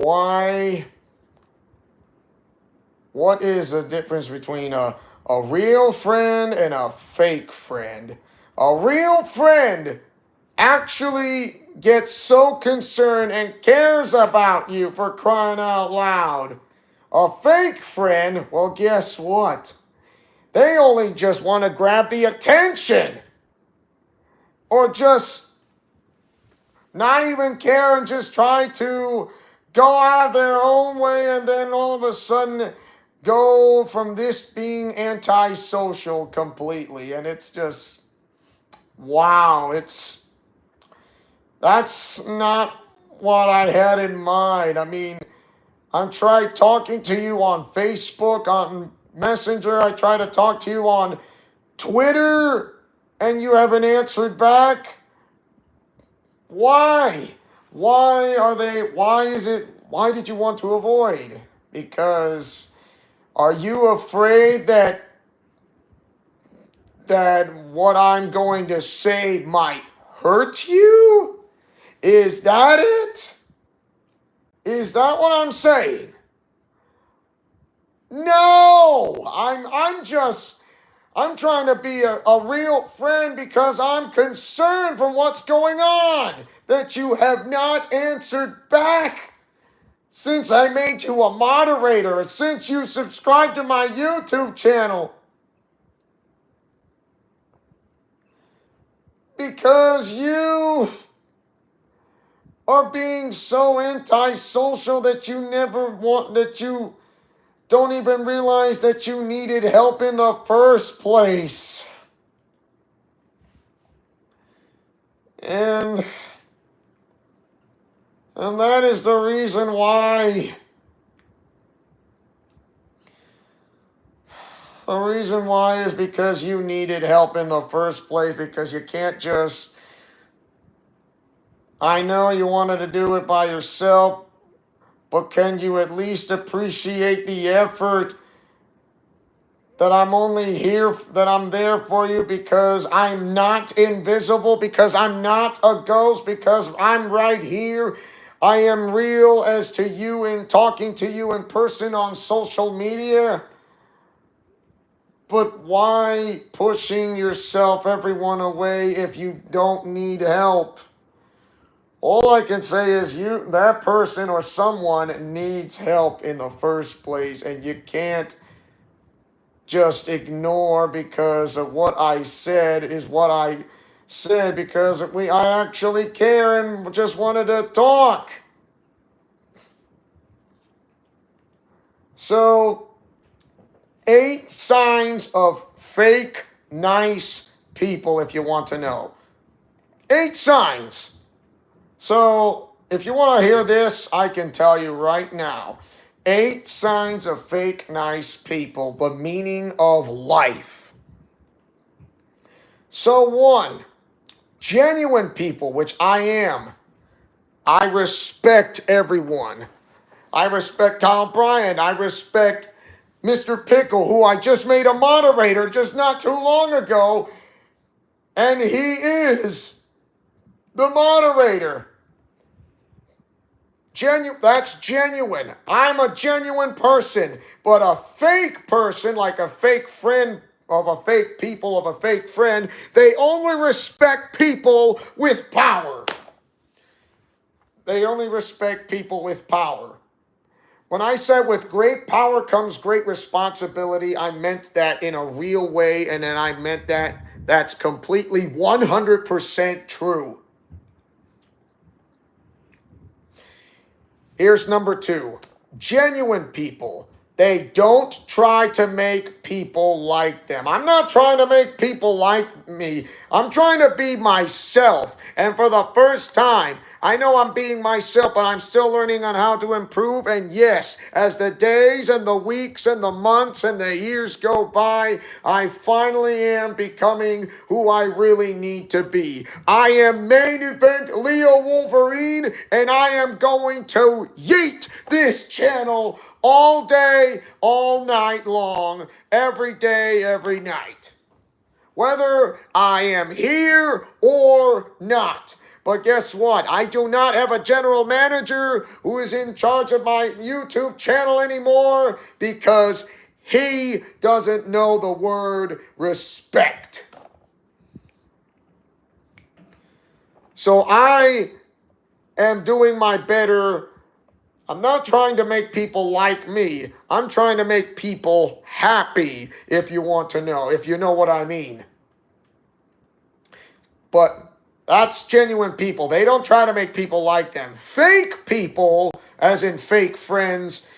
what is the difference between a real friend and a fake friend. A real friend actually gets so concerned and cares about you, for crying out loud. A fake friend, well, guess what? They only just want to grab the attention, or just not even care and just try to go out of their own way, and then all of a sudden go from this being antisocial completely. And it's just, wow, that's not what I had in mind. I mean, I tried talking to you on Facebook, on Messenger. I tried to talk to you on Twitter, and you haven't answered back. Why? Why did you want to avoid? Because are you afraid that what I'm going to say might hurt you? Is that it? Is that what I'm saying? No, I'm trying to be a real friend because I'm concerned from what's going on, that you have not answered back since I made you a moderator, since you subscribed to my YouTube channel. Because you are being so antisocial that you don't even realize that you needed help in the first place. And that is the reason why. The reason why is because you needed help in the first place, because you can't just. I know you wanted to do it by yourself, but can you at least appreciate the effort that I'm there for you, because I'm not invisible, because I'm not a ghost, because I'm right here. I am real as to you in talking to you in person on social media. But why pushing yourself, everyone, away if you don't need help? All I can say is that person or someone needs help in the first place, and you can't just ignore because of what I said is what I said, because I actually care and just wanted to talk. So, 8 signs of fake nice people, if you want to know. 8 signs. So if you want to hear this, I can tell you right now. 8 signs of fake nice people, the meaning of life. So 1, genuine people, which I am. I respect everyone. I respect Kyle Bryant. I respect Mr. Pickle, who I just made a moderator just not too long ago. And he is the moderator. That's genuine. I'm a genuine person. But a fake person, like a fake friend of a fake people of a fake friend, they only respect people with power. They only respect people with power. When I said with great power comes great responsibility, I meant that in a real way, and then I meant that that's completely 100% true. Here's number 2. Genuine people. They don't try to make people like them. I'm not trying to make people like me. I'm trying to be myself. And for the first time, I know I'm being myself, but I'm still learning on how to improve. And yes, as the days and the weeks and the months and the years go by, I finally am becoming who I really need to be. I am main event Leo Wolverine, and I am going to yeet this channel all day, all night long, every day, every night. Whether I am here or not. But guess what? I do not have a general manager who is in charge of my YouTube channel anymore because he doesn't know the word respect. So I am doing my better. I'm not trying to make people like me. I'm trying to make people happy, if you want to know, if you know what I mean. But that's genuine people. They don't try to make people like them. Fake people, as in fake friends,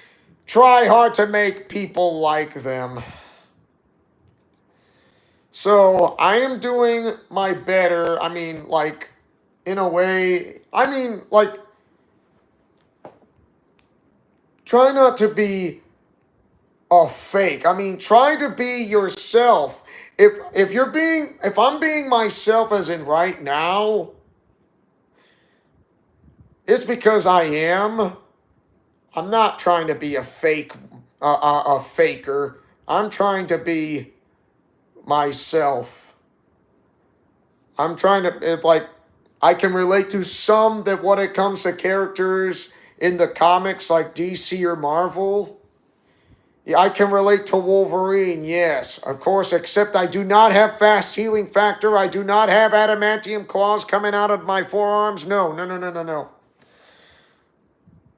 try hard to make people like them. So I am doing my better. I mean, like, in a way, try not to be a fake. I mean, try to be yourself. If I'm being myself as in right now, it's because I am. I'm not trying to be a faker. I'm trying to be myself. It's like, I can relate to some that when it comes to characters in the comics like DC or Marvel. Yeah, I can relate to Wolverine, yes. Of course, except I do not have fast healing factor. I do not have adamantium claws coming out of my forearms. No.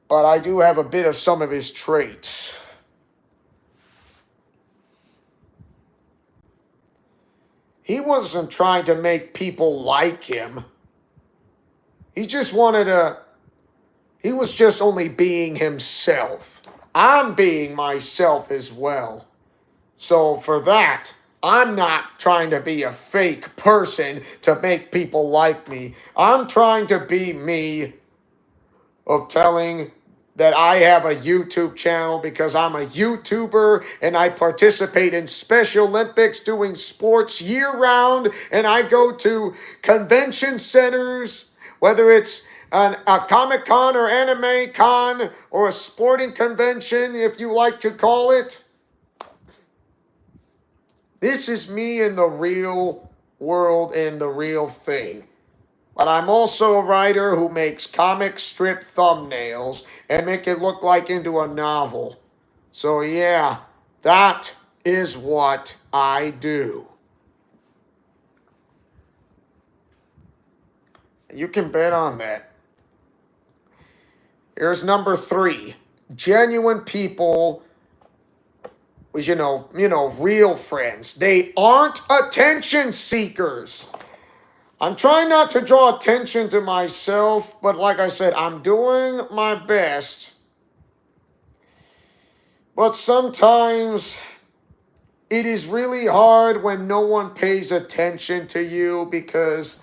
But I do have a bit of some of his traits. He wasn't trying to make people like him. He was just only being himself. I'm being myself as well. So for that, I'm not trying to be a fake person to make people like me. I'm trying to be me, of telling that I have a YouTube channel because I'm a YouTuber and I participate in Special Olympics doing sports year-round, and I go to convention centers, whether it's a Comic-Con or Anime Con or a sporting convention, if you like to call it. This is me in the real world and the real thing. But I'm also a writer who makes comic strip thumbnails and make it look like into a novel. So yeah, that is what I do. You can bet on that. Here's number 3. Genuine people, you know, real friends. They aren't attention seekers. I'm trying not to draw attention to myself, but like I said, I'm doing my best. But sometimes it is really hard when no one pays attention to you because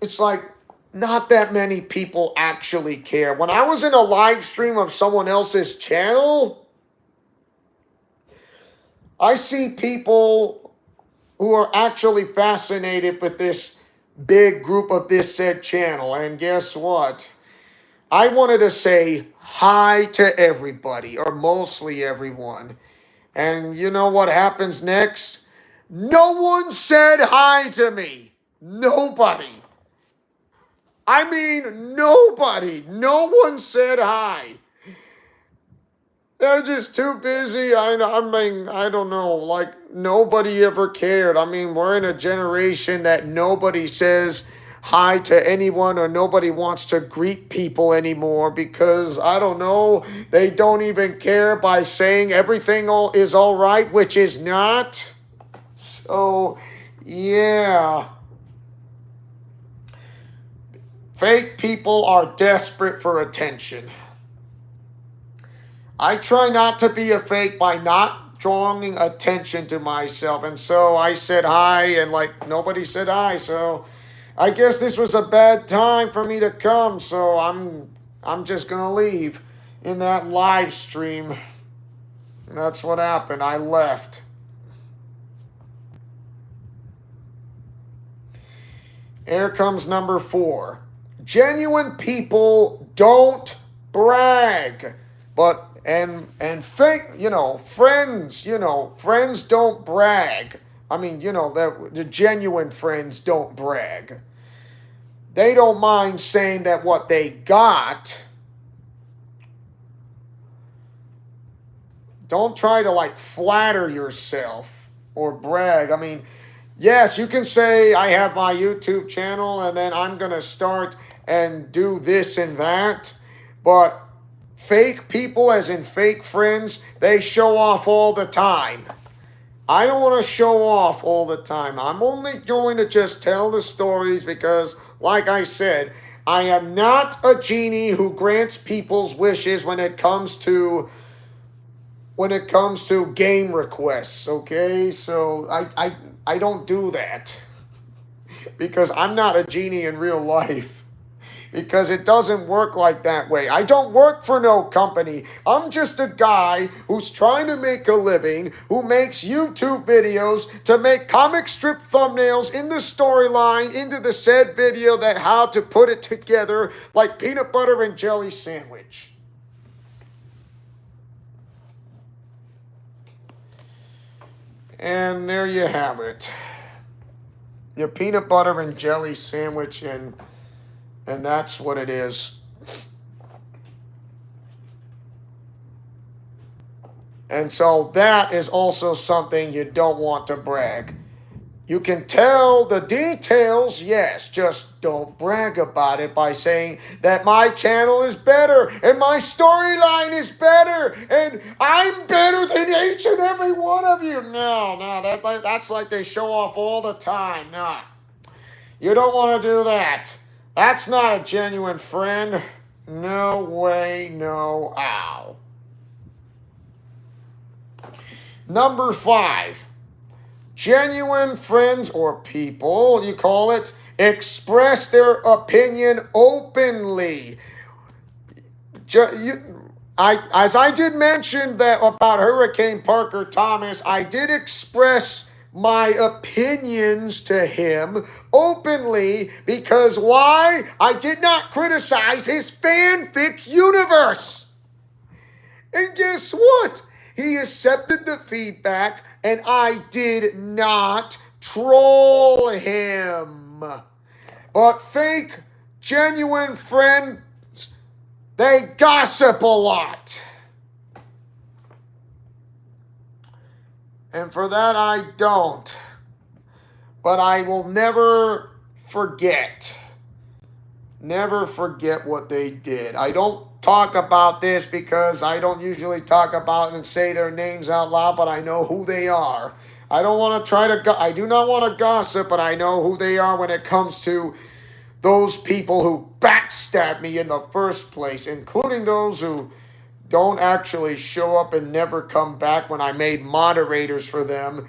it's like not that many people actually care. When I was in a live stream of someone else's channel, I see people who are actually fascinated with this big group of this said channel. And guess what? I wanted to say hi to everybody, or mostly everyone. And you know what happens next? No one said hi to me. Nobody. I mean, nobody. No one said hi. They're just too busy. I mean, I don't know. Like, nobody ever cared. I mean, we're in a generation that nobody says hi to anyone or nobody wants to greet people anymore because, I don't know, they don't even care by saying everything is all right, which is not. So, yeah. Fake people are desperate for attention. I try not to be a fake by not drawing attention to myself. And so I said hi and like nobody said hi. So I guess this was a bad time for me to come. So I'm just going to leave in that live stream. That's what happened. I left. Here comes number 4. Genuine people don't brag. But and fake, friends don't brag. I mean, the genuine friends don't brag. They don't mind saying that what they got. Don't try to like flatter yourself or brag. I mean, yes, you can say I have my YouTube channel and then I'm going to start and do this and that, but fake people, as in fake friends, they show off all the time. I don't want to show off all the time. I'm only going to just tell the stories because, like I said, I am not a genie who grants people's wishes when it comes to game requests, okay? So I don't do that because I'm not a genie in real life. Because it doesn't work like that way. I don't work for no company. I'm just a guy who's trying to make a living, who makes YouTube videos to make comic strip thumbnails in the storyline into the said video that how to put it together like peanut butter and jelly sandwich. And there you have it. Your peanut butter and jelly sandwich, and that's what it is. And so that is also something you don't want to brag. You can tell the details, yes, just don't brag about it by saying that my channel is better and my storyline is better and I'm better than each and every one of you. No, that's like they show off all the time. No, you don't want to do that. That's not a genuine friend. No way, no how. Number 5. Genuine friends or people, you call it, express their opinion openly. As I did mention that about Hurricane Parker Thomas, I did express my opinions to him openly because why? I did not criticize his fanfic universe. And guess what? He accepted the feedback and I did not troll him. But fake, genuine friends, they gossip a lot. And for that, I don't. But I will never forget. Never forget what they did. I don't talk about this because I don't usually talk about and say their names out loud, but I know who they are. I don't want to I do not want to gossip, but I know who they are when it comes to those people who backstab me in the first place, including those who don't actually show up and never come back when I made moderators for them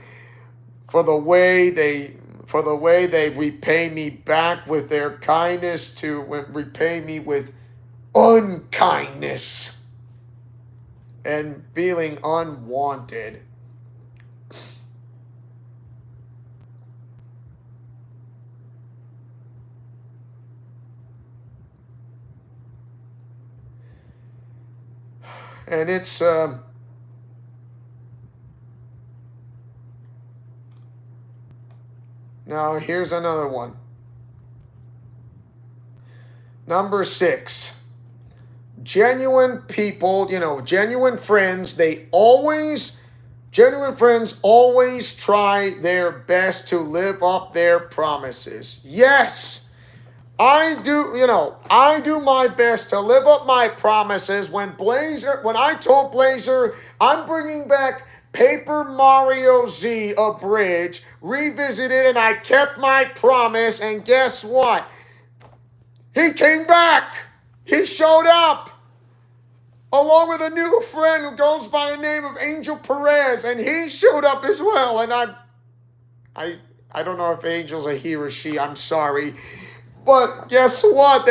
for the way they for the way they repay me back with their kindness to repay me with unkindness and feeling unwanted. And it's now here's another one. Number 6. Genuine people, genuine friends, genuine friends always try their best to live up their promises. Yes. I do my best to live up my promises. When I told Blazer I'm bringing back Paper Mario Z, a bridge, revisited, and I kept my promise, and guess what? He came back. He showed up. Along with a new friend who goes by the name of Angel Perez, and he showed up as well. And I don't know if Angel's a he or she. I'm sorry. But guess what?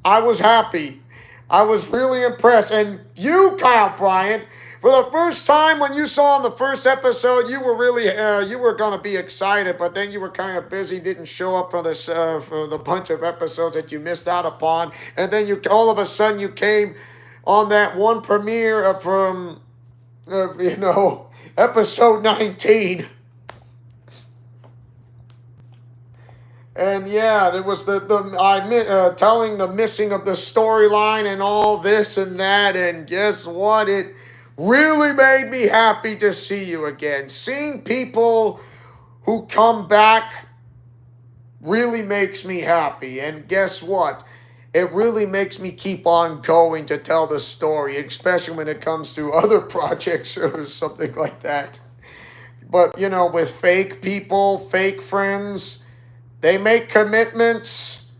I was happy. I was really impressed. And you, Kyle Bryant, for the first time when you saw in the first episode, you were really, you were going to be excited, but then you were kind of busy, didn't show up for this, for the bunch of episodes that you missed out upon. And then all of a sudden you came on that one premiere from, episode 19. And yeah, it was telling the missing of the storyline and all this and that. And guess what? It really made me happy to see you again. Seeing people who come back really makes me happy. And guess what? It really makes me keep on going to tell the story, especially when it comes to other projects or something like that. But, with fake people, fake friends, they make commitments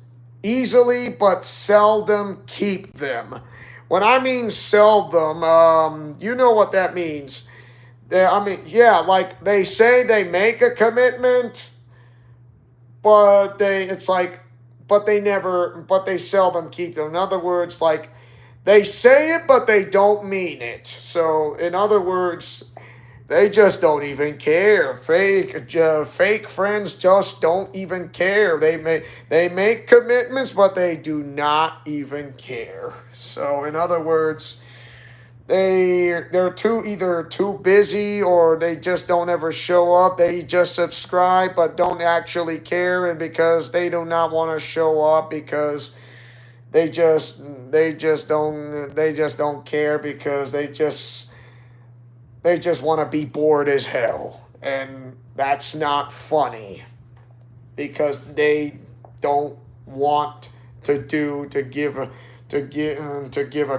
easily, but seldom keep them. When I mean seldom, you know what that means. Like they say they make a commitment, but they seldom keep them. In other words, like they say it, but they don't mean it. So, in other words, they just don't even care. Fake friends just don't even care. They make commitments, but they do not even care. So, in other words, they're either too busy or they just don't ever show up. They just subscribe but don't actually care, and because they do not want to show up because they just don't care because they just want to be bored as hell. And that's not funny because they don't want to give a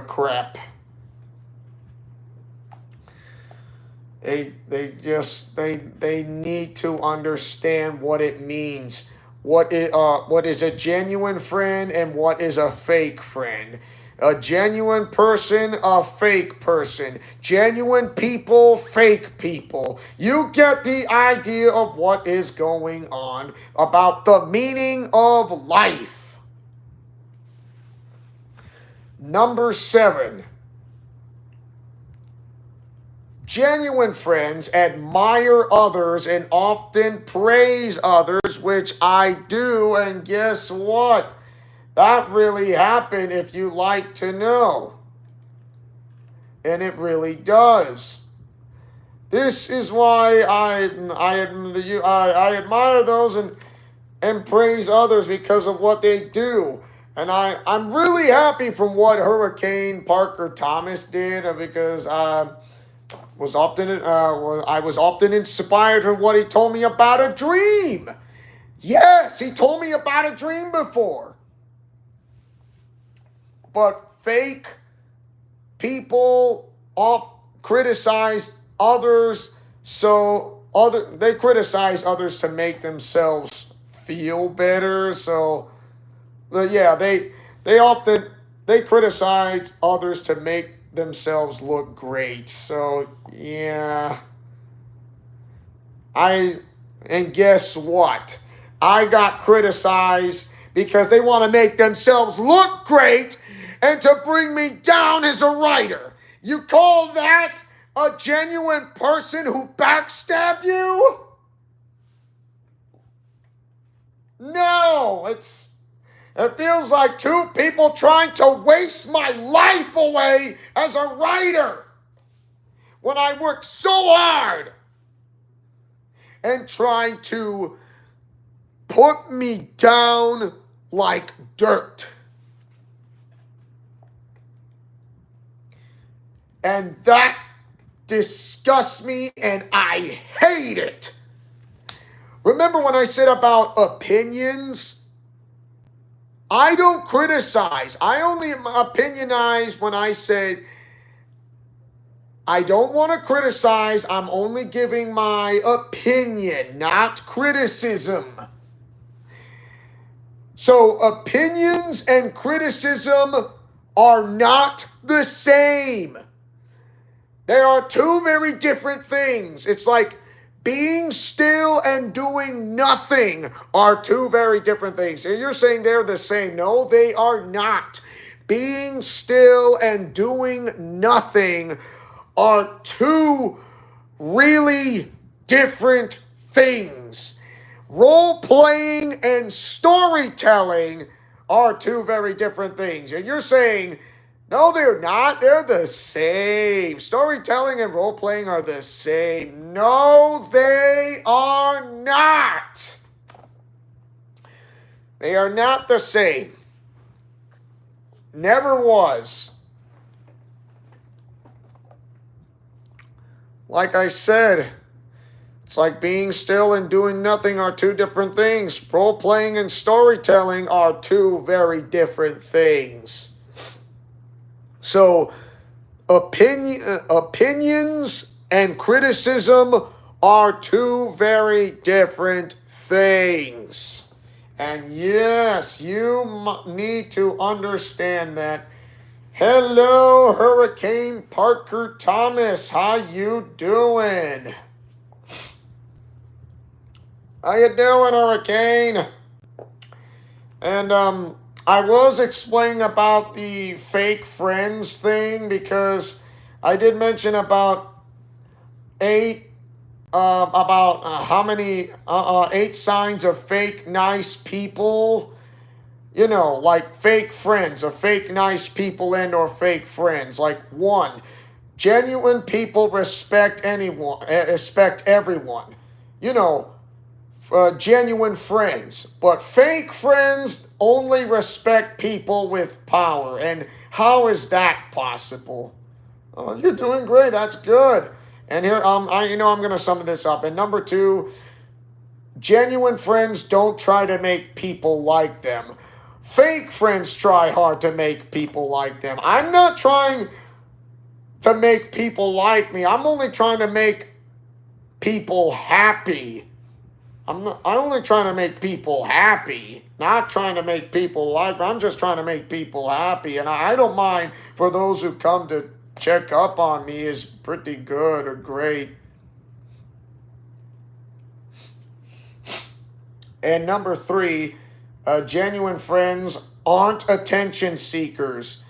crap. They need to understand what it means. What is a genuine friend and what is a fake friend. A genuine person, a fake person. Genuine people, fake people. You get the idea of what is going on about the meaning of life. Number 7. Genuine friends admire others and often praise others, which I do, and guess what? That really happened if you like to know. And it really does. This is why I admire those and praise others because of what they do. And I'm really happy from what Hurricane Parker Thomas did because I was often inspired from what he told me about a dream. Yes, he told me about a dream before. But fake people criticize others, they criticize others to make themselves feel better. So, yeah, they criticize others to make themselves look great. So, yeah, And guess what? I got criticized because they want to make themselves look great and to bring me down as a writer. You call that a genuine person who backstabbed you? No, it feels like two people trying to waste my life away as a writer when I worked so hard and trying to put me down like dirt. And that disgusts me and I hate it. Remember when I said about opinions? I don't criticize. I only opinionize when I said I don't want to criticize. I'm only giving my opinion, not criticism. So opinions and criticism are not the same. They are two very different things. It's like being still and doing nothing are two very different things. And you're saying they're the same. No, they are not. Being still and doing nothing are two really different things. Role-playing and storytelling are two very different things. And you're saying, no, they're not. They're the same. Storytelling and role-playing are the same. No, they are not. They are not the same. Never was. Like I said, it's like being still and doing nothing are two different things. Role-playing and storytelling are two very different things. So, opinions and criticism are two very different things. And yes, you need to understand that. Hello, Hurricane Parker Thomas. How you doing? How you doing, Hurricane? And I was explaining about the fake friends thing because I did mention about eight signs of fake nice people. You know, like fake friends or fake nice people and or fake friends. Like 1, genuine people respect everyone. You know, genuine friends. But fake friends only respect people with power. And how is that possible? Oh, you're doing great. That's good. And here, I'm going to sum this up. And number 2, genuine friends don't try to make people like them. Fake friends try hard to make people like them. I'm not trying to make people like me. I'm only trying to make people happy. I'm only trying to make people happy, not trying to make people like me. I'm just trying to make people happy. And I don't mind for those who come to check up on me is pretty good or great. And number 3, genuine friends aren't attention seekers.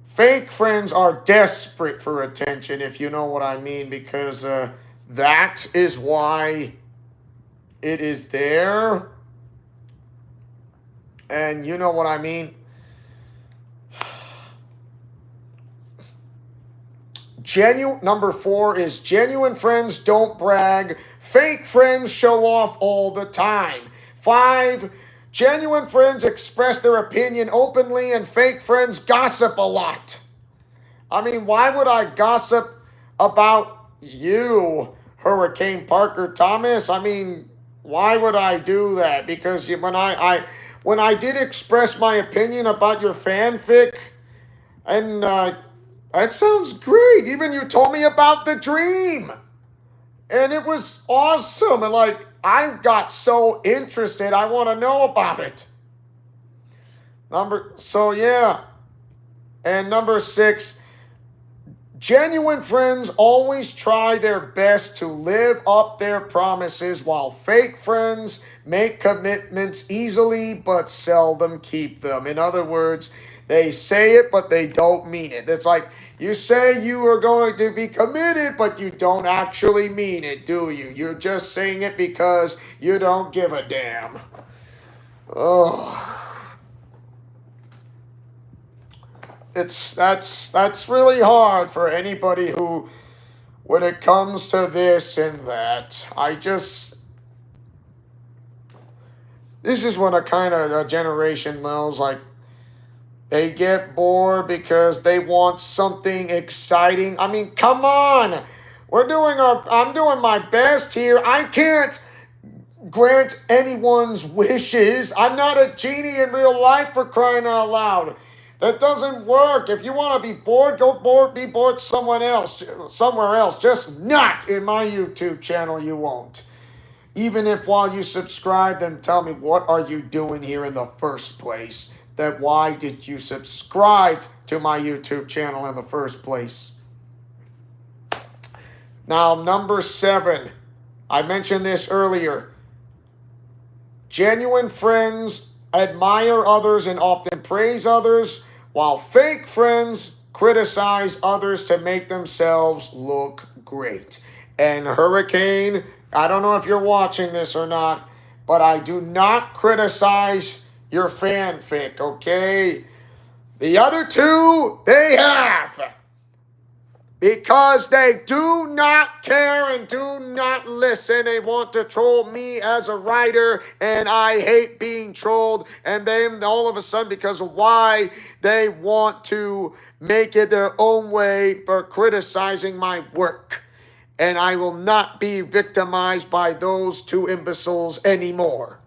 Fake friends are desperate for attention, if you know what I mean, because that is why it is there. And you know what I mean? Number 4 is genuine friends don't brag. Fake friends show off all the time. 5, genuine friends express their opinion openly and fake friends gossip a lot. I mean, why would I gossip about you, Hurricane Parker Thomas? I mean, why would I do that? Because when I did express my opinion about your fanfic, and that sounds great. Even you told me about the dream. And it was awesome. And like, I got so interested. I want to know about it. And number 6, Genuine friends always try their best to live up their promises, while fake friends make commitments easily but seldom keep them. In other words, they say it but they don't mean it. It's like you say you are going to be committed, but you don't actually mean it, do you? You're just saying it because you don't give a damn. Oh. That's really hard for anybody who, when it comes to this and that, this is when a kind of a generation knows, like, they get bored because they want something exciting. I mean, come on. I'm doing my best here. I can't grant anyone's wishes. I'm not a genie in real life, for crying out loud. That doesn't work. If you want to be bored, be bored somewhere else. Just not in my YouTube channel, you won't. Even if while you subscribe, then tell me, what are you doing here in the first place? That why did you subscribe to my YouTube channel in the first place? Now, number 7. I mentioned this earlier. Genuine friends admire others and often praise others, while fake friends criticize others to make themselves look great. And Hurricane, I don't know if you're watching this or not, but I do not criticize your fanfic, okay? The other two, they have. Because they do not care and do not listen. They want to troll me as a writer, and I hate being trolled. And then all of a sudden, because of why they want to make it their own way for criticizing my work. And I will not be victimized by those two imbeciles anymore.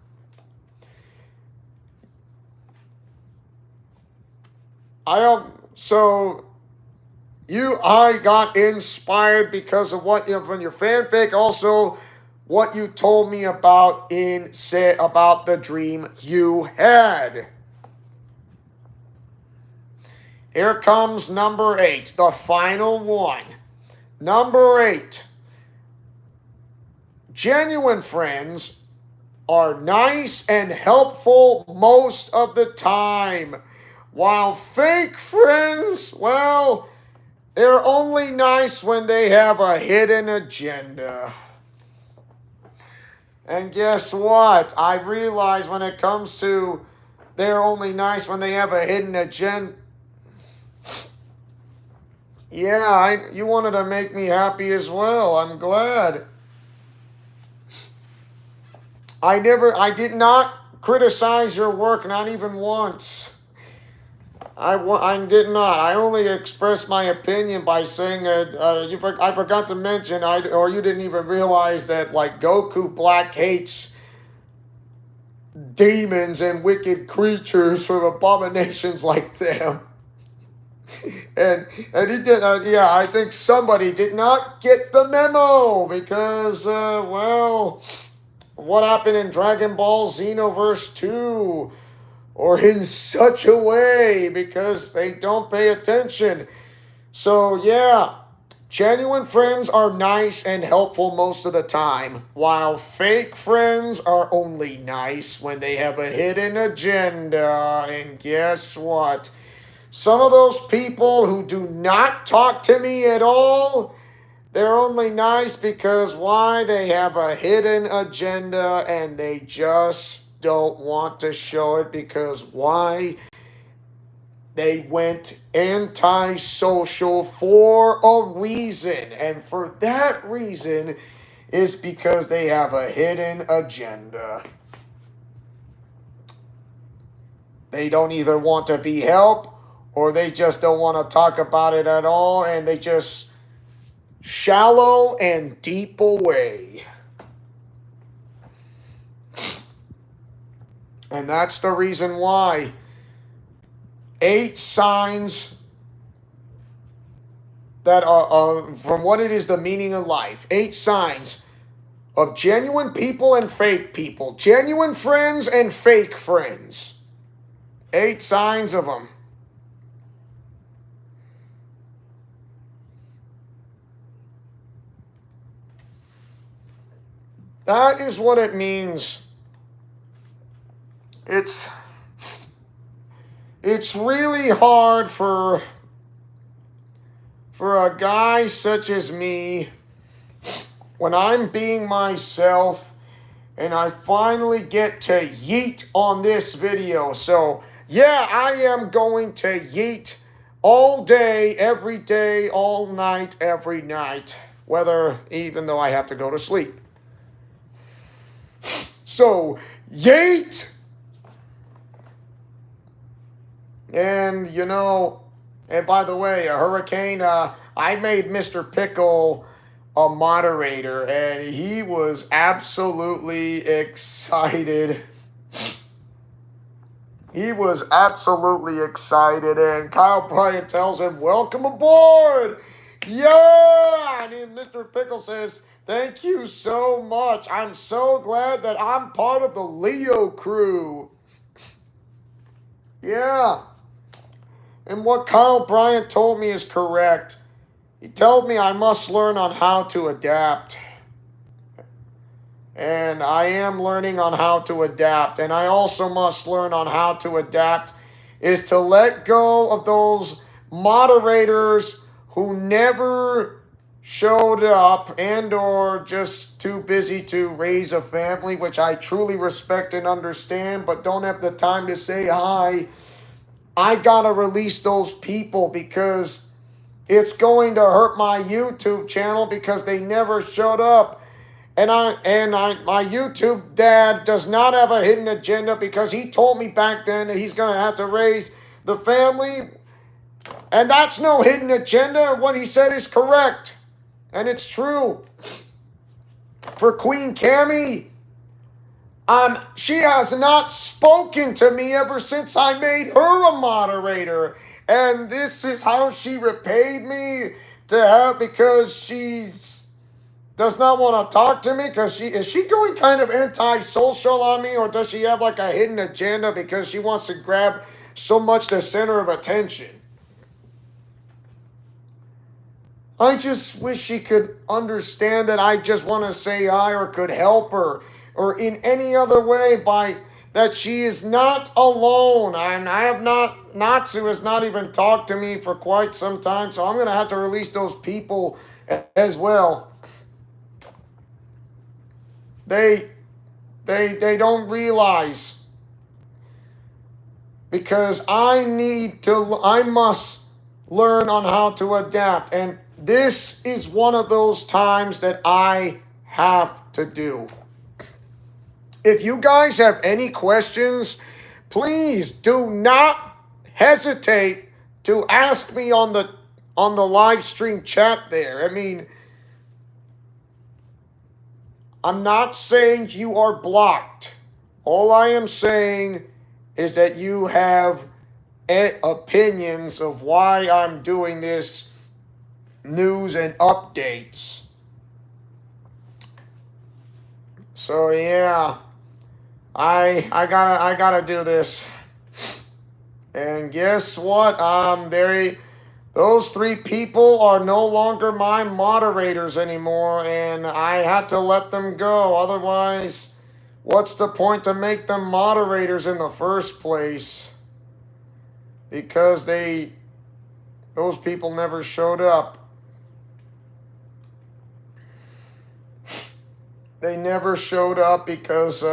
I got inspired because of what from your fanfic, also what you told me about about the dream you had. Here comes number 8, the final one. Number 8. Genuine friends are nice and helpful most of the time, while fake friends, well, they're only nice when they have a hidden agenda. And guess what? I realize when it comes to they're only nice when they have a hidden agenda. Yeah, you wanted to make me happy as well. I'm glad. I did not criticize your work, not even once. I did not. I only expressed my opinion by saying that I forgot to mention, or you didn't even realize that, like, Goku Black hates demons and wicked creatures from abominations like them. And he did, I think somebody did not get the memo because, what happened in Dragon Ball Xenoverse 2? Or in such a way, because they don't pay attention. So, yeah, genuine friends are nice and helpful most of the time, while fake friends are only nice when they have a hidden agenda. And guess what? Some of those people who do not talk to me at all, they're only nice because why? They have a hidden agenda and they just don't want to show it because why? They went antisocial for a reason. And for that reason is because they have a hidden agenda. They don't either want to be helped or they just don't want to talk about it at all, and they just shallow and deep away. And that's the reason why 8 signs that are from what it is the meaning of life. 8 signs of genuine people and fake people. Genuine friends and fake friends. 8 signs of them. That is what it means. It's really hard for a guy such as me, when I'm being myself and I finally get to yeet on this video. So yeah, I am going to yeet all day, every day, all night, every night, even though I have to go to sleep. So yeet. And and by the way, a hurricane, I made Mr. Pickle a moderator, and he was absolutely excited. He was absolutely excited, and Kyle Bryant tells him, "Welcome aboard!" Yeah! And then Mr. Pickle says, "Thank you so much. I'm so glad that I'm part of the Leo crew." Yeah. And what Kyle Bryant told me is correct. He told me I must learn on how to adapt. And I am learning on how to adapt. And I also must learn on how to adapt is to let go of those moderators who never showed up and or just too busy to raise a family, which I truly respect and understand, but don't have the time to say hi. I gotta release those people because it's going to hurt my YouTube channel because they never showed up. And my YouTube dad does not have a hidden agenda because he told me back then that he's gonna have to raise the family. And that's no hidden agenda. What he said is correct. And it's true. For Queen Cammy, she has not spoken to me ever since I made her a moderator. And this is how she repaid me because she does not want to talk to me. Because is she going kind of anti-social on me, or does she have like a hidden agenda because she wants to grab so much the center of attention? I just wish she could understand that I just want to say hi or could help her or in any other way that she is not alone. And Natsu has not even talked to me for quite some time, so I'm going to have to release those people as well. They don't realize, because I must learn on how to adapt. And this is one of those times that I have to do. If you guys have any questions, please do not hesitate to ask me on the live stream chat there. I mean, I'm not saying you are blocked. All I am saying is that you have opinions of why I'm doing this news and updates. So yeah, I gotta do this. And guess what? Those 3 people are no longer my moderators anymore, and I had to let them go. Otherwise, what's the point to make them moderators in the first place? Because those people never showed up. They never showed up because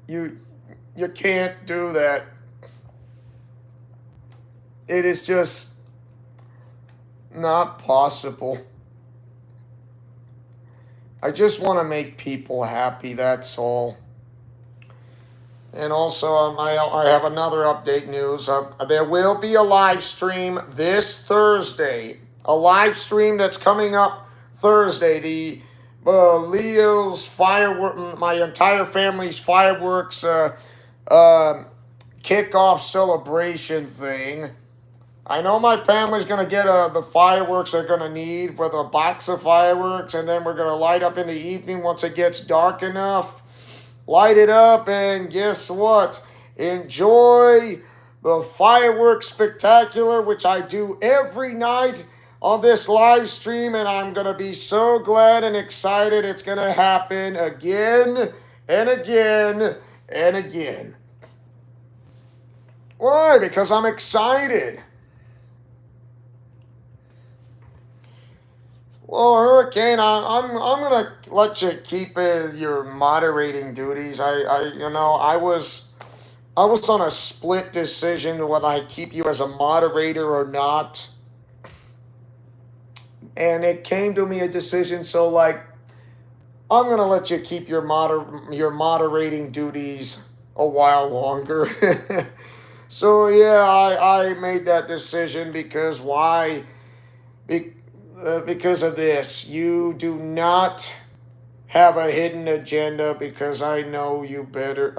you can't do that. It is just not possible. I just want to make people happy, that's all. And also, I have another update news. There will be a live stream this Thursday. A live stream that's coming up Thursday. The Leo's firework, my entire family's fireworks kickoff celebration thing. I know my family's going to get the fireworks they're going to need with a box of fireworks, and then we're going to light up in the evening once it gets dark enough. Light it up, and guess what? Enjoy the fireworks spectacular, which I do every night on this live stream, and I'm going to be so glad and excited it's going to happen again and again and again. Why? Because I'm excited. Well, Hurricane, I'm gonna let you keep your moderating duties. I was on a split decision whether I keep you as a moderator or not, and it came to me a decision. So like, I'm gonna let you keep your moderating duties a while longer. So yeah, I made that decision because why? Because of this. You do not have a hidden agenda because I know you better.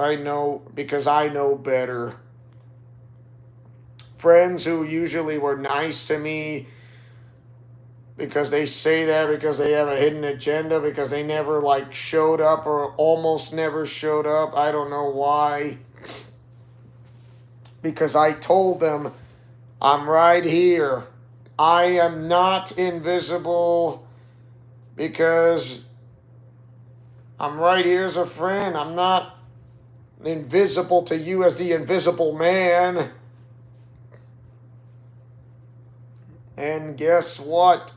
Because I know better. Friends who usually were nice to me because they say that because they have a hidden agenda because they never like showed up or almost never showed up. I don't know why. Because I told them I'm right here. I am not invisible because I'm right here as a friend. I'm not invisible to you as the invisible man. And guess what?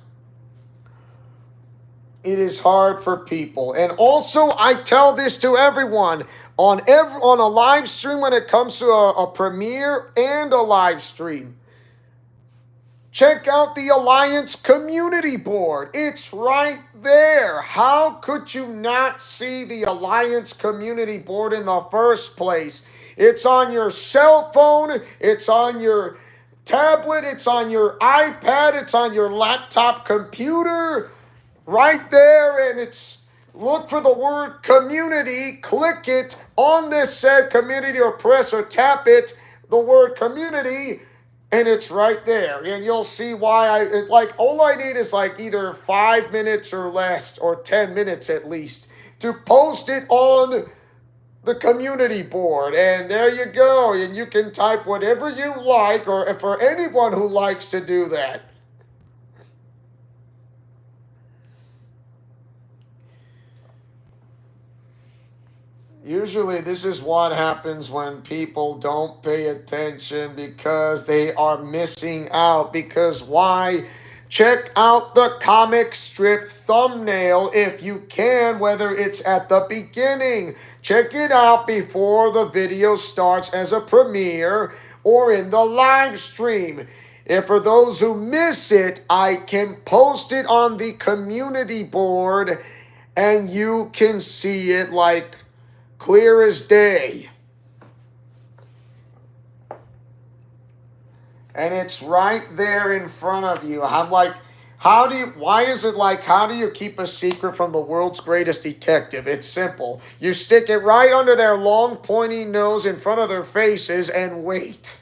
It is hard for people. And also, I tell this to everyone on a live stream when it comes to a premiere and a live stream. Check out the Alliance Community Board. It's right there. How could you not see the Alliance Community Board in the first place? It's on your cell phone. It's on your tablet. It's on your iPad. It's on your laptop computer. Right there, and it's look for the word community, click it on this said community or press or tap it, the word community, and it's right there. And you'll see why all I need is like either 5 minutes or less or 10 minutes at least to post it on the community board. And there you go. And you can type whatever you like or for anyone who likes to do that. Usually this is what happens when people don't pay attention because they are missing out. Because why? Check out the comic strip thumbnail if you can, whether it's at the beginning. Check it out before the video starts as a premiere or in the live stream. If for those who miss it, I can post it on the community board and you can see it like clear as day. And it's right there in front of you. I'm like, how do you keep a secret from the world's greatest detective? It's simple. You stick it right under their long pointy nose in front of their faces and wait.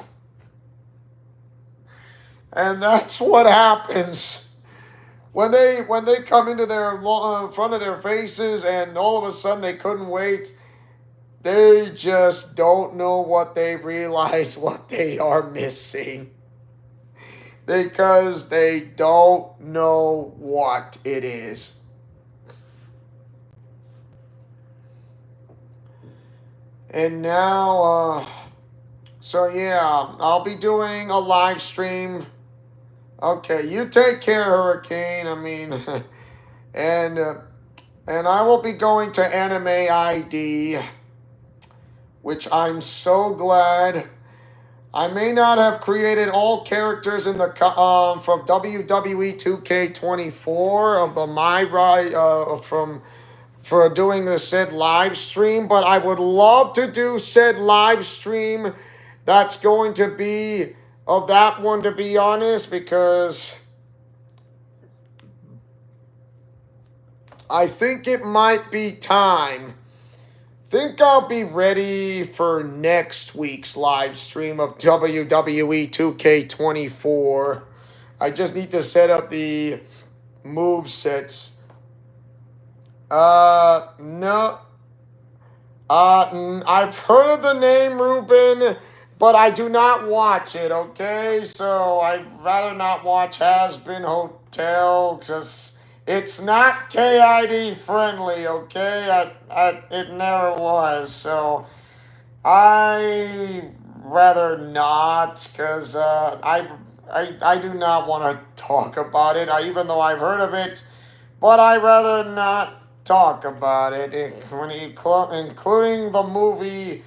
And that's what happens. When they come into their front of their faces and all of a sudden they couldn't wait, they just don't know what they realize what they are missing. Because they don't know what it is. And now, so yeah, I'll be doing a live stream. Okay, you take care, Hurricane. I mean, and I will be going to Anime ID, which I'm so glad. I may not have created all characters in the from WWE 2K24 of the for doing the said live stream, but I would love to do said live stream. That's going to be of that one, to be honest, because I think it might be time. Think I'll be ready for next week's live stream of WWE 2K24. I just need to set up the move sets. No. I've heard of the name, Ruben, but I do not watch it, okay? So I'd rather not watch Has Been Hotel because it's not KID friendly, okay? It never was. So I rather not because I do not want to talk about it, even though I've heard of it, but I rather not talk about it, including the movie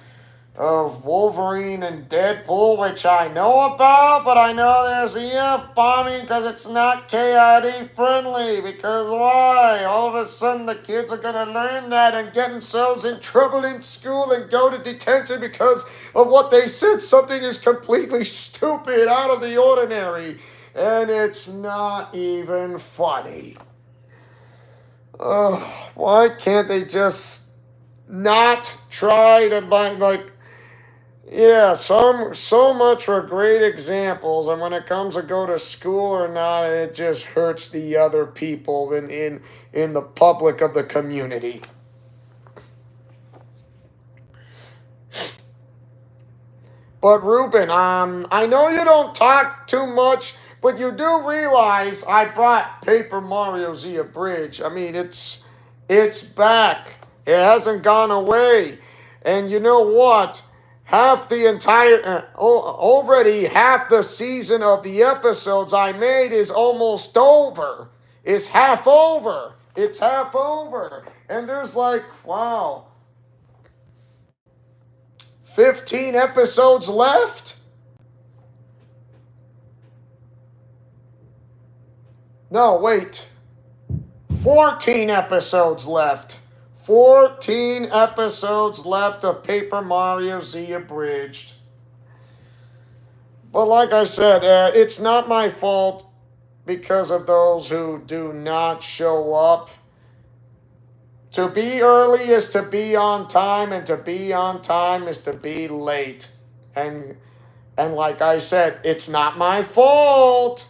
of Wolverine and Deadpool, which I know about, but I know there's EF bombing because it's not KID friendly. Because why? All of a sudden the kids are going to learn that and get themselves in trouble in school and go to detention because of what they said. Something is completely stupid, out of the ordinary, and it's not even funny. Why can't they just not try to buy, like, yeah, so much for great examples, and when it comes to go to school or not, it just hurts the other people in the public of the community. But Ruben, I know you don't talk too much, but you do realize I brought Paper Mario Z Abridged. I mean, it's back. It hasn't gone away, and you know what? Half the entire, already half the season of the episodes I made is almost over. It's half over. It's half over. And there's like, wow, 15 episodes left? No, wait. 14 episodes left. 14 episodes left of Paper Mario Z Abridged. But like I said, it's not my fault because of those who do not show up. To be early is to be on time, and to be on time is to be late. And like I said, it's not my fault.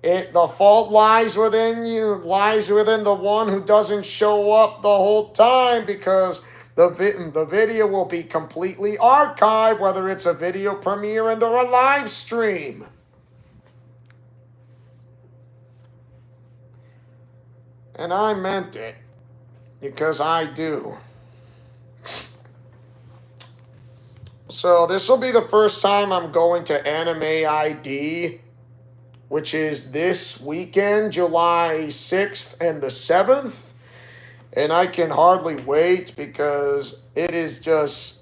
The fault lies within you, lies within the one who doesn't show up the whole time, because the video will be completely archived, whether it's a video premiere and or a live stream. And I meant it, because I do. So this will be the first time I'm going to Anime ID, which is this weekend, July 6th and the 7th. And I can hardly wait because it is just,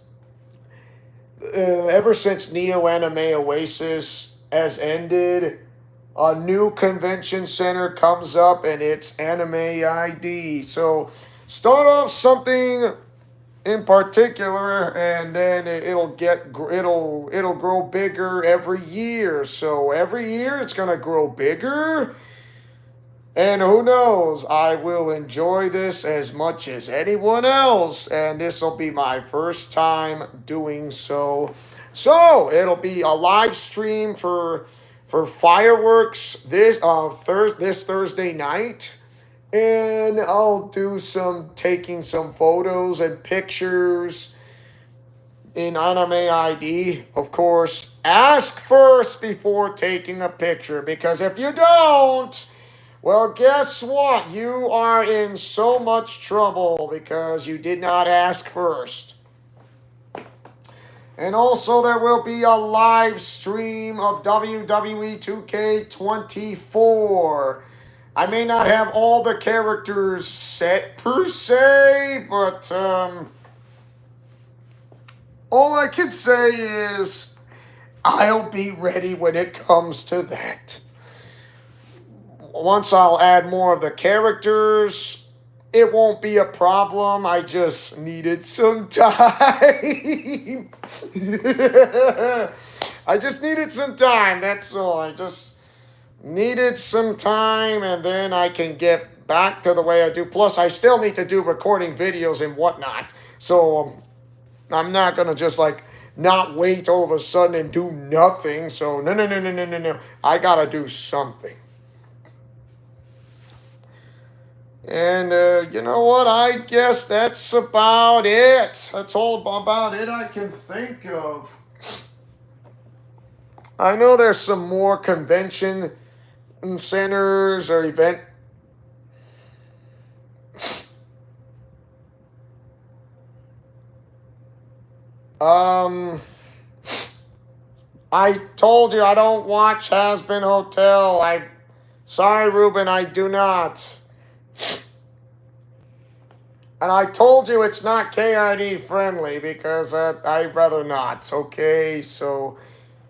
ever since Neo Anime Oasis has ended, a new convention center comes up and it's Anime ID. So start off something in particular, and then it'll grow bigger every year. So every year it's gonna grow bigger, and who knows, I will enjoy this as much as anyone else, and this will be my first time doing so. So it'll be a live stream for fireworks this Thursday night. And I'll do taking some photos and pictures in Anime ID. Of course, ask first before taking a picture, because if you don't, well, guess what? You are in so much trouble because you did not ask first. And also, there will be a live stream of WWE 2K24. I may not have all the characters set per se, but all I can say is I'll be ready when it comes to that. Once I'll add more of the characters, it won't be a problem. I just needed some time. I just needed some time, that's all. I just needed some time, and then I can get back to the way I do. Plus, I still need to do recording videos and whatnot. So I'm not going to just like not wait all of a sudden and do nothing. So no. I got to do something. And you know what? I guess that's about it. That's all about it I can think of. I know there's some more convention centers or event. I told you I don't watch Has Been Hotel. Sorry, Ruben, I do not. And I told you it's not KID friendly because I'd rather not. Okay, so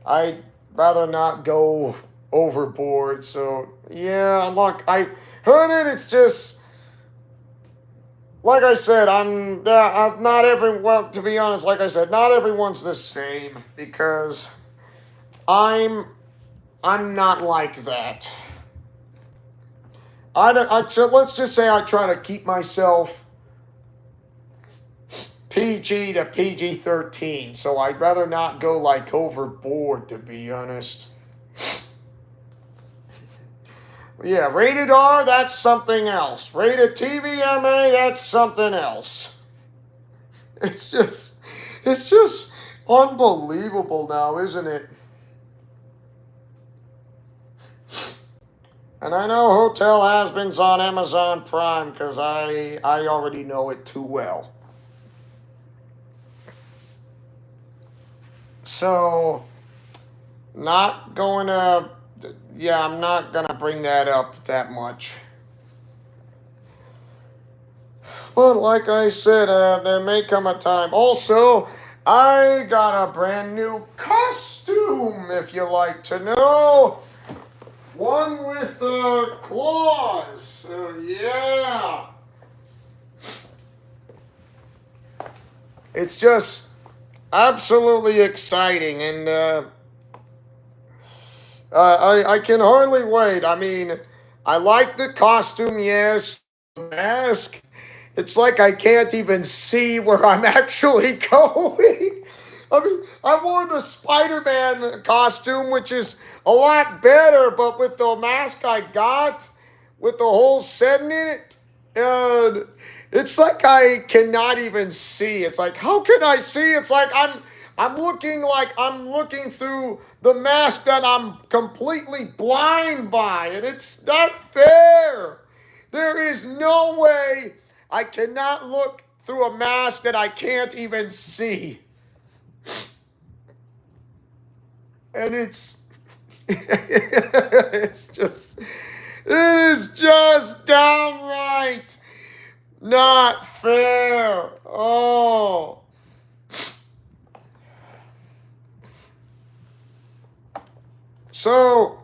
I'd rather not go overboard. So yeah, look, I heard it. It's just like I said. Not every. Well, to be honest, like I said, not everyone's the same because I'm not like that. Let's just say I try to keep myself PG to PG-13, so I'd rather not go like overboard, to be honest. Yeah, rated R, that's something else. Rated TVMA, that's something else. It's just unbelievable now, isn't it? And I know Hotel Has-Been's on Amazon Prime because I already know it too well. So, I'm not going to bring that up that much. But like I said, there may come a time. Also, I got a brand new costume, if you like to know. One with claws. Yeah. It's just absolutely exciting, and I can hardly wait. I mean, I like the costume, yes. The mask. It's like I can't even see where I'm actually going. I mean, I wore the Spider-Man costume, which is a lot better, but with the mask I got, with the whole setting in it, and it's like I cannot even see. It's like, how can I see? It's like I'm looking through the mask that I'm completely blind by, and it's not fair. There is no way I cannot look through a mask that I can't even see. And it is just downright not fair. Oh. So,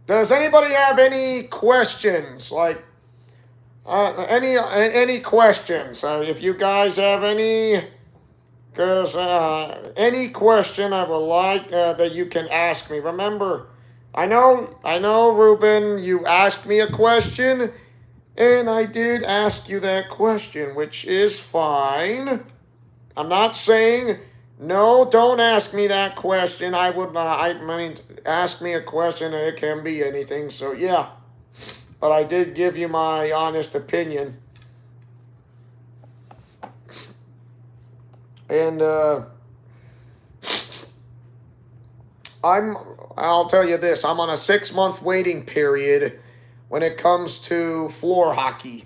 does anybody have any questions? Like, any questions? If you guys have any, because any question I would like that you can ask me. Remember, I know, Ruben, you asked me a question, and I did ask you that question, which is fine. I'm not saying, no, don't ask me that question. I would not, I mean, ask me a question, and it can be anything, so yeah. But I did give you my honest opinion. And I'll tell you this, I'm on a 6-month waiting period when it comes to floor hockey.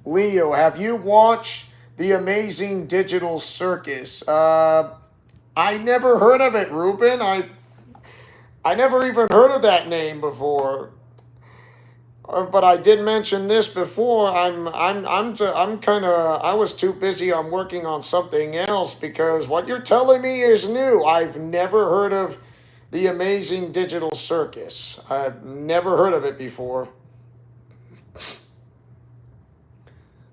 Leo, have you watched The Amazing Digital Circus? I never heard of it, Ruben. I never even heard of that name before. But I did mention this before. I was too busy on working on something else because what you're telling me is new. I've never heard of The Amazing Digital Circus. I've never heard of it before.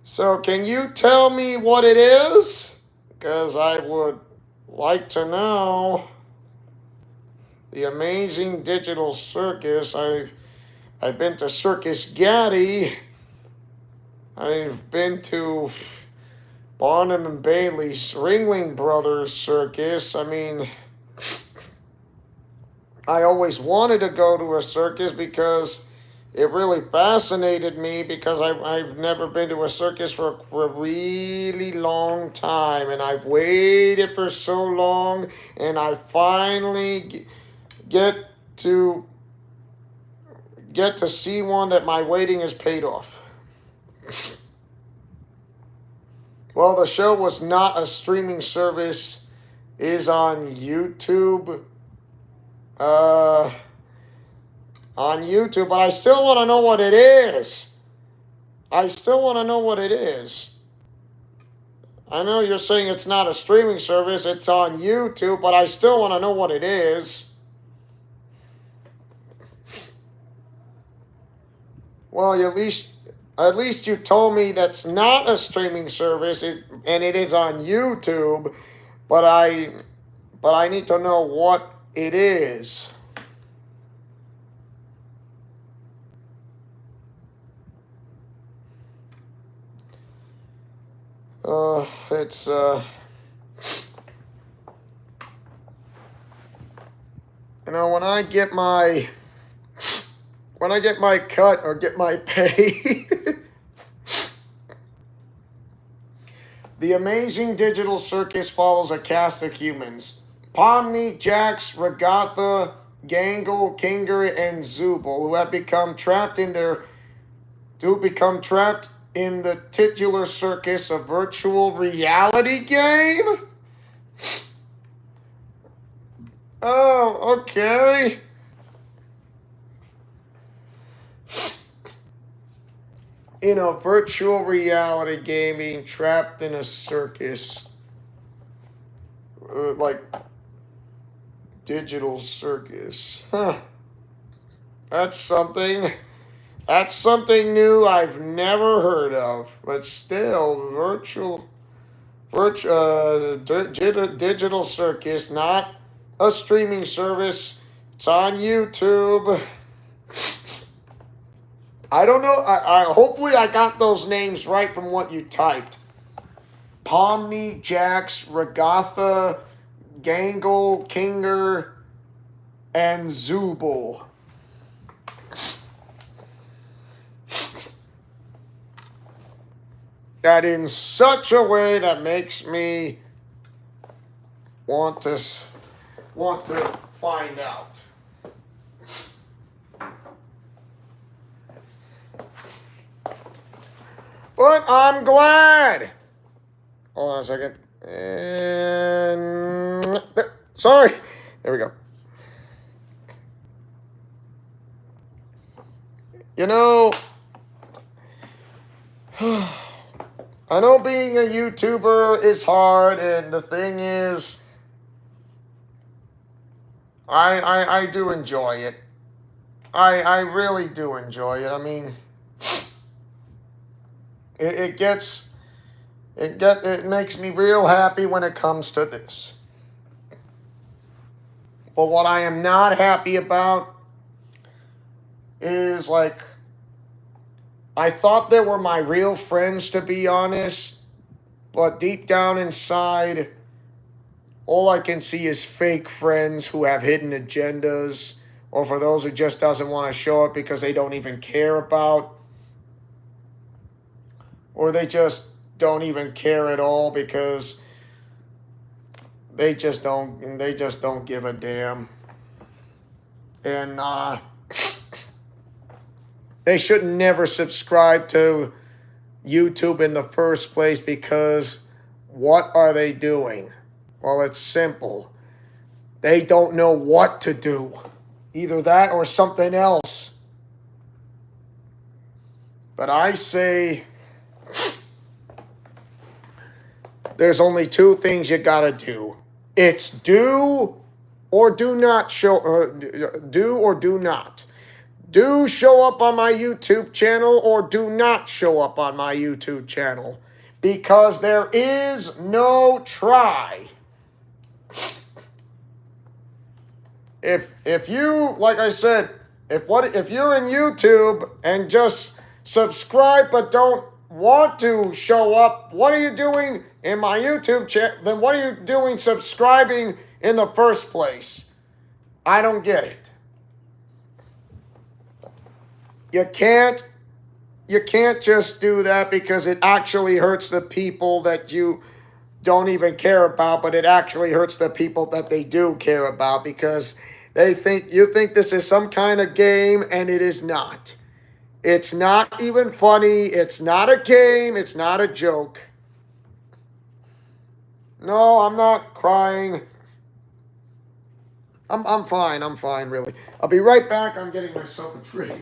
So can you tell me what it is? Because I would like to know. The Amazing Digital Circus. I've been to Circus Gaddy. I've been to Barnum and Bailey's Ringling Brothers Circus. I mean, I always wanted to go to a circus because it really fascinated me because I've never been to a circus for a really long time, and I've waited for so long, and I finally get to see one that my waiting is paid off. Well, the show was not a streaming service, is on YouTube. On YouTube, but I still want to know what it is. I still want to know what it is. I know you're saying it's not a streaming service, it's on YouTube, but I still want to know what it is. Well, at least you told me that's not a streaming service, and it is on YouTube, but I need to know what it is. It's you know, when I get my cut or get my pay, the Amazing Digital Circus follows a cast of humans: Pomni, Jax, Regatha, Gangle, Kinger, and Zubul, who have become trapped in the titular circus, a virtual reality game? Oh, okay. In a virtual reality game, being trapped in a circus. Like, digital circus. Huh. That's something. That's something new I've never heard of. But still, digital circus, not a streaming service. It's on YouTube. I don't know. Hopefully I got those names right from what you typed. Pomni, Jax, Regatha, Gangle, Kinger, and Zubul. That in such a way that makes me want to find out. But I'm glad. Hold on a second. And sorry. There we go. You know, I know being a YouTuber is hard, and the thing is, I do enjoy it. I really do enjoy it. I mean, it makes me real happy when it comes to this. But what I am not happy about is, like, I thought they were my real friends, to be honest, but deep down inside, all I can see is fake friends who have hidden agendas, or for those who just doesn't want to show up because they don't even care about, or they just don't even care at all because they just don't give a damn. And they should never subscribe to YouTube in the first place, because what are they doing? Well, it's simple. They don't know what to do. Either that or something else. But I say there's only two things you gotta do. It's do or do not show, do or do not. Do show up on my YouTube channel or do not show up on my YouTube channel. Because there is no try. If you, like I said, if you're in YouTube and just subscribe but don't want to show up, what are you doing in my YouTube channel? Then what are you doing subscribing in the first place? I don't get it. You can't just do that, because it actually hurts the people that you don't even care about, but it actually hurts the people that they do care about, because You think this is some kind of game, and it is not. It's not even funny. It's not a game. It's not a joke. No, I'm not crying. I'm fine. I'm fine, really. I'll be right back. I'm getting myself a drink.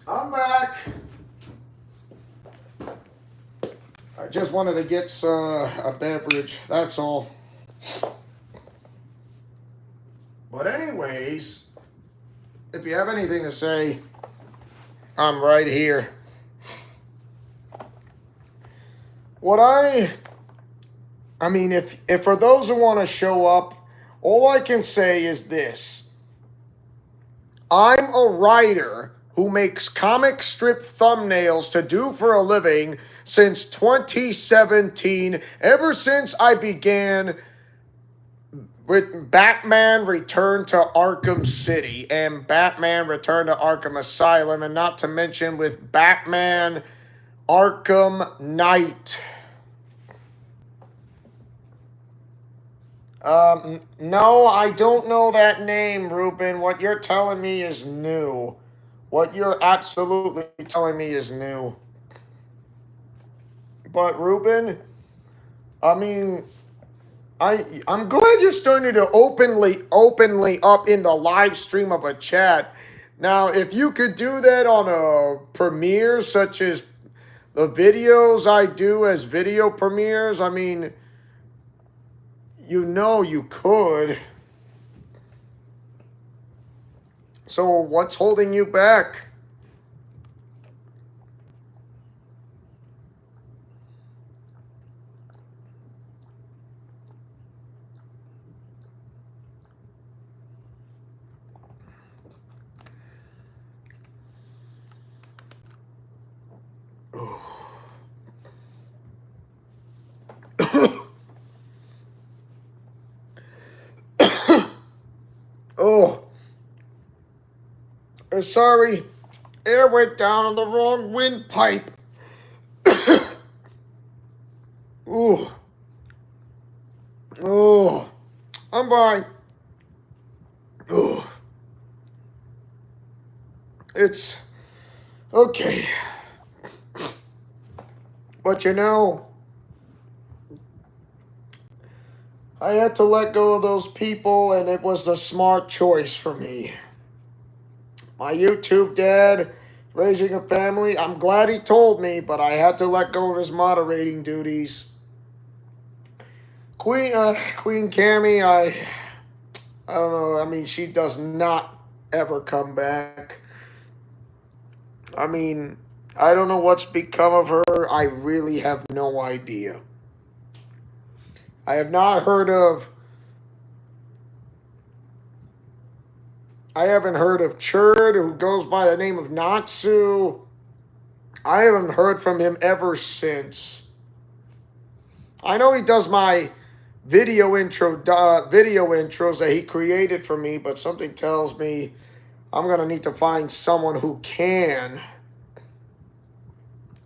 I'm back. I just wanted to get a beverage. That's all. But anyways, if you have anything to say, I'm right here. I mean, if for those who want to show up, all I can say is this. I'm a writer who makes comic strip thumbnails to do for a living since 2017, ever since I began with Batman Return to Arkham City and Batman Return to Arkham Asylum, and not to mention with Batman Arkham Knight. No, I don't know that name, Ruben. What you're telling me is new. What you're absolutely telling me is new. But Ruben, I mean, I'm glad you're starting to openly up in the live stream of a chat. Now, if you could do that on a premiere such as the videos I do as video premieres, I mean, you could. So what's holding you back? Oh, sorry. Air went down on the wrong windpipe. Ooh. Oh. I'm fine. Ooh. It's okay. But I had to let go of those people, and it was the smart choice for me. My YouTube dad, raising a family, I'm glad he told me, but I had to let go of his moderating duties. Queen Cammy, I don't know. I mean, she does not ever come back. I mean, I don't know what's become of her. I really have no idea. I have not heard of. I haven't heard of Churd, who goes by the name of Natsu. I haven't heard from him ever since. I know he does my video intros that he created for me, but something tells me I'm gonna need to find someone who can,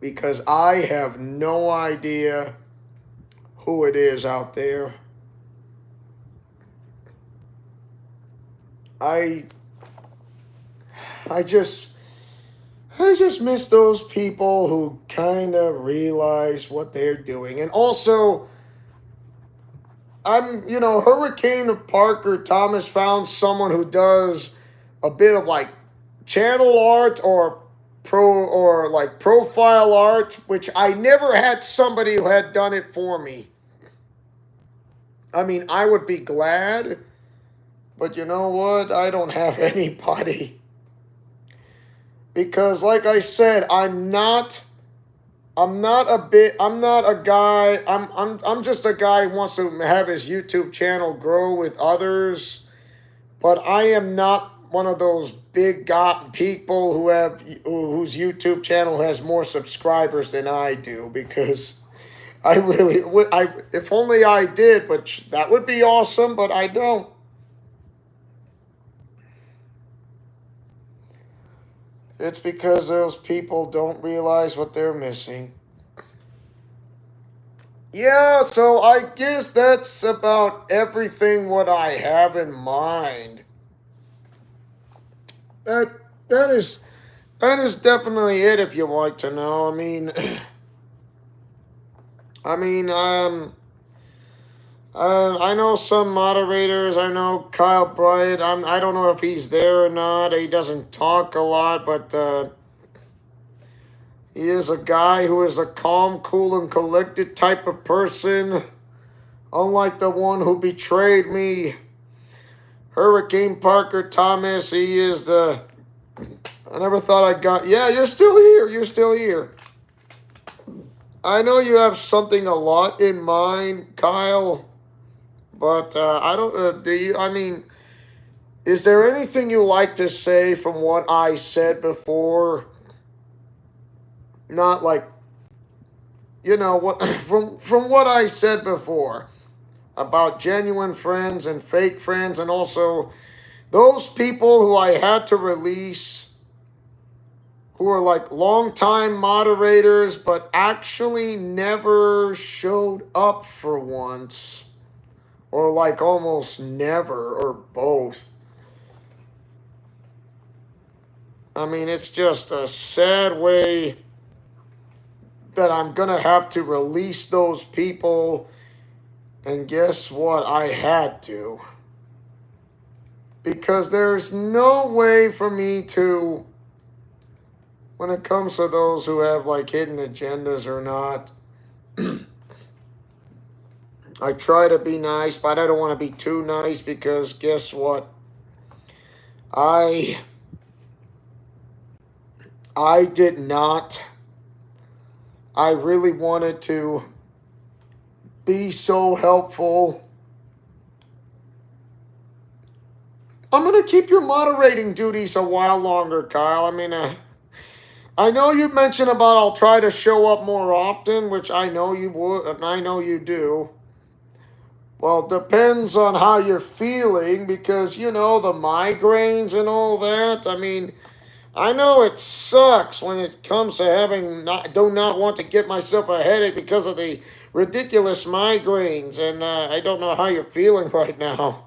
because I have no idea who it is out there. I just miss those people who kind of realize what they're doing. And also, Hurricane Parker Thomas found someone who does a bit of like channel art or profile art, which I never had somebody who had done it for me. I mean, I would be glad, but you know what? I don't have anybody. Because like I said, I'm not I'm not a guy. I'm just a guy who wants to have his YouTube channel grow with others. But I am not one of those big got people whose YouTube channel has more subscribers than I do, because I really would. I if only I did, but that would be awesome. But I don't. It's because those people don't realize what they're missing. Yeah, so I guess that's about everything what I have in mind. That that is that is definitely it if you like to know. I mean, I know some moderators. I know Kyle Bryant. I don't know if he's there or not. He doesn't talk a lot, but he is a guy who is a calm, cool, and collected type of person. Unlike the one who betrayed me, Hurricane Parker Thomas. He is the. I never thought I got. Yeah, you're still here. You're still here. I know you have something a lot in mind, Kyle. But I don't. Do you? I mean, is there anything you like to say from what I said before? Not like, what from what I said before about genuine friends and fake friends, and also those people who I had to release, who are like longtime moderators, but actually never showed up for once. Or like almost never, or both. I mean, it's just a sad way that I'm going to have to release those people. And guess what? I had to. Because there's no way for me to, when it comes to those who have like hidden agendas or not, I try to be nice, but I don't want to be too nice, because guess what? I did not. I really wanted to be so helpful. I'm going to keep your moderating duties a while longer, Kyle. I mean, I know you mentioned about I'll try to show up more often, which I know you would, and I know you do. Well, it depends on how you're feeling, because, the migraines and all that. I mean, I know it sucks when it comes to do not want to get myself a headache because of the ridiculous migraines, and I don't know how you're feeling right now.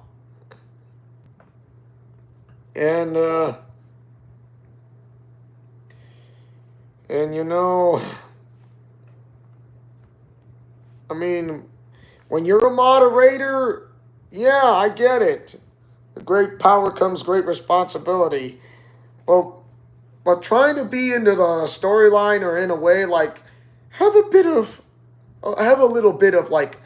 And, I mean, when you're a moderator, yeah, I get it. With great power comes great responsibility. Well, but trying to be into the storyline, or in a way like have a little bit of like,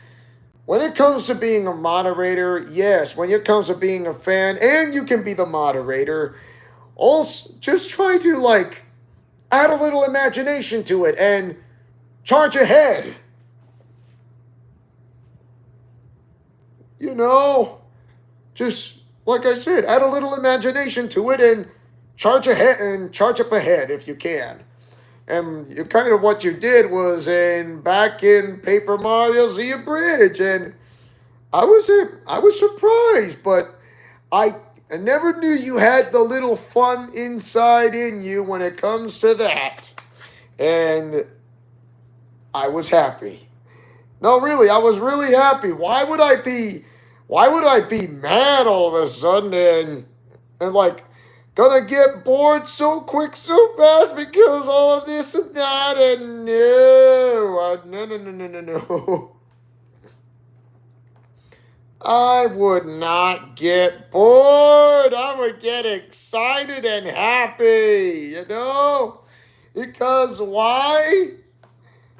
when it comes to being a moderator, yes, when it comes to being a fan, and you can be the moderator, also just try to like add a little imagination to it and charge ahead. Just like I said, add a little imagination to it and charge ahead and charge up ahead if you can. And kind of what you did was back in Paper Mario Zia Bridge, and I was surprised, but I never knew you had the little fun inside in you when it comes to that, and I was happy. No, really, I was really happy. Why would I be mad all of a sudden and like gonna get bored so quick, so fast because all of this and that, and no. I would not get bored. I would get excited and happy, Because why?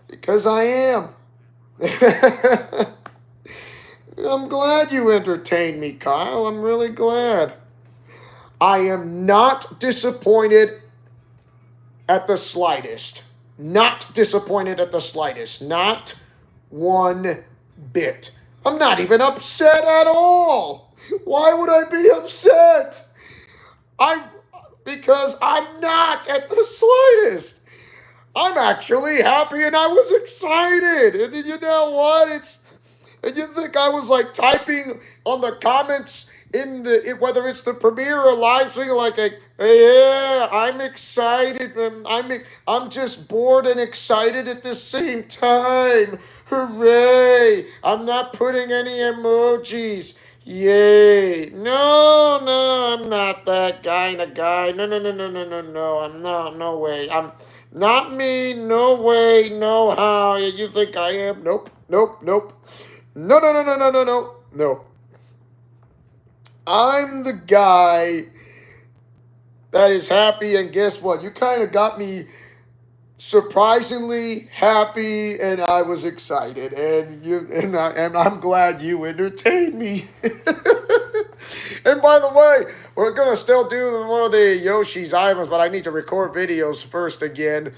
Because I am. I'm glad you entertained me, Kyle. I'm really glad. I am not disappointed at the slightest. Not disappointed at the slightest. Not one bit. I'm not even upset at all. Why would I be upset? I because I'm not at the slightest. I'm actually happy and I was excited. And you know what? And you think I was like typing on the comments whether it's the premiere or live stream, like yeah, I'm excited. I'm just bored and excited at the same time. Hooray! I'm not putting any emojis. Yay! No, I'm not that kind of guy. No. I'm not. No way. I'm not me. No way. No how. You think I am? Nope. No. No. I'm the guy that is happy, and guess what? You kind of got me surprisingly happy, and I was excited, and I'm glad you entertained me. And by the way, we're gonna still do one of the Yoshi's Islands, but I need to record videos first again.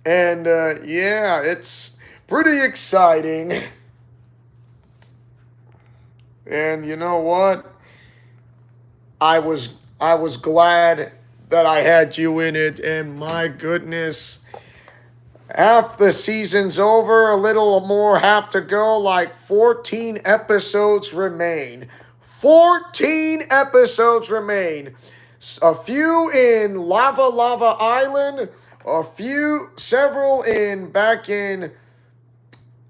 And yeah, it's pretty exciting. And you know what? I was glad that I had you in it, and my goodness, half the season's over, a little more have to go, like 14 episodes remain. 14 episodes remain. A few in Lava Island, several back in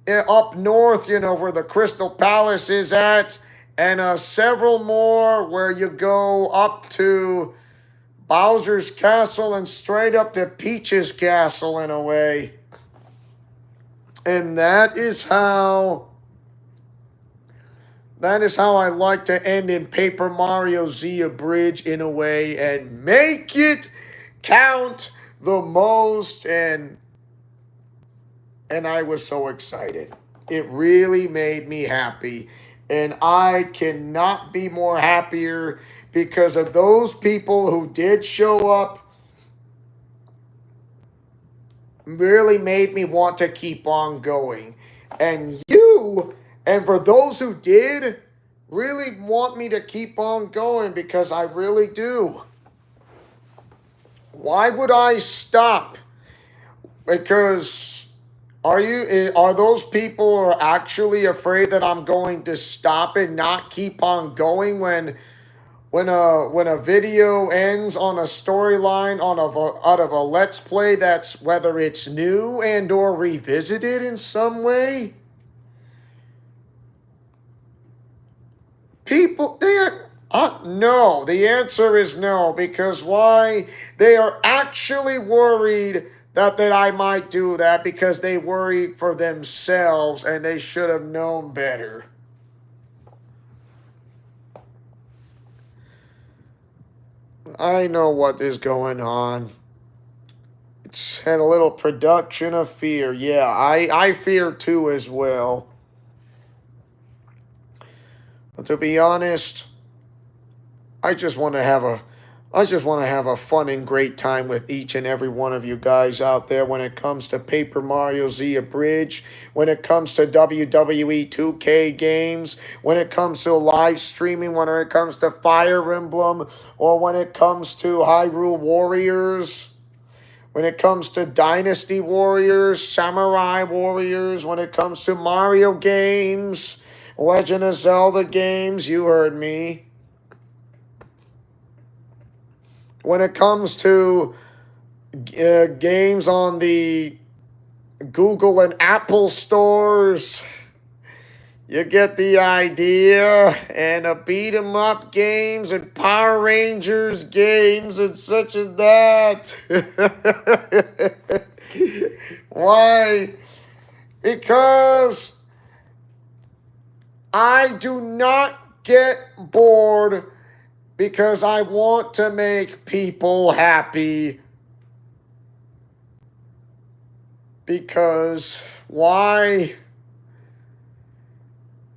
up north, where the Crystal Palace is at, and several more where you go up to Bowser's Castle and straight up to Peach's Castle in a way. And that is how I like to end in Paper Mario Z Bridge in a way, and make it count the most. And I was so excited. It really made me happy. And I cannot be more happier because of those people who did show up. Really made me want to keep on going. And for those who did, really want me to keep on going, because I really do. Why would I stop? Because are those people actually afraid that I'm going to stop and not keep on going when a video ends on a storyline out of a Let's Play, that's whether it's new and or revisited in some way? No. The answer is no, because why? They are actually worried that I might do that, because they worry for themselves, and they should have known better. I know what is going on. It's had a little production of fear. Yeah, I fear too as well. But to be honest, I just want to have a fun and great time with each and every one of you guys out there when it comes to Paper Mario Z Bridge, when it comes to WWE 2K games, when it comes to live streaming, when it comes to Fire Emblem, or when it comes to Hyrule Warriors, when it comes to Dynasty Warriors, Samurai Warriors, when it comes to Mario games, Legend of Zelda games, you heard me. When it comes to games on the Google and Apple stores, you get the idea. And beat 'em up games and Power Rangers games and such as that. Why? Because I do not get bored, because I want to make people happy. Because why?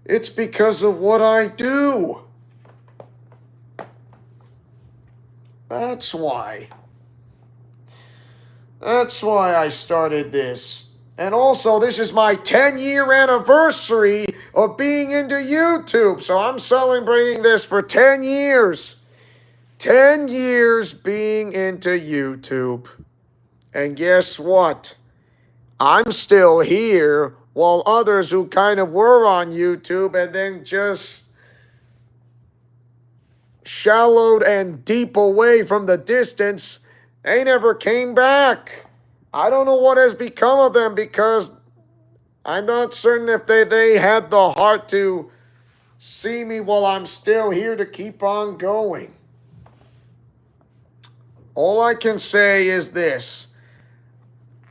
It's because of what I do. That's why. That's why I started this. And also, this is my 10-year anniversary of being into YouTube. So I'm celebrating this for 10 years. 10 years being into YouTube. And guess what? I'm still here while others who kind of were on YouTube and then just shallowed and deep away from the distance, they never came back. I don't know what has become of them because I'm not certain if they had the heart to see me while I'm still here to keep on going. All I can say is this.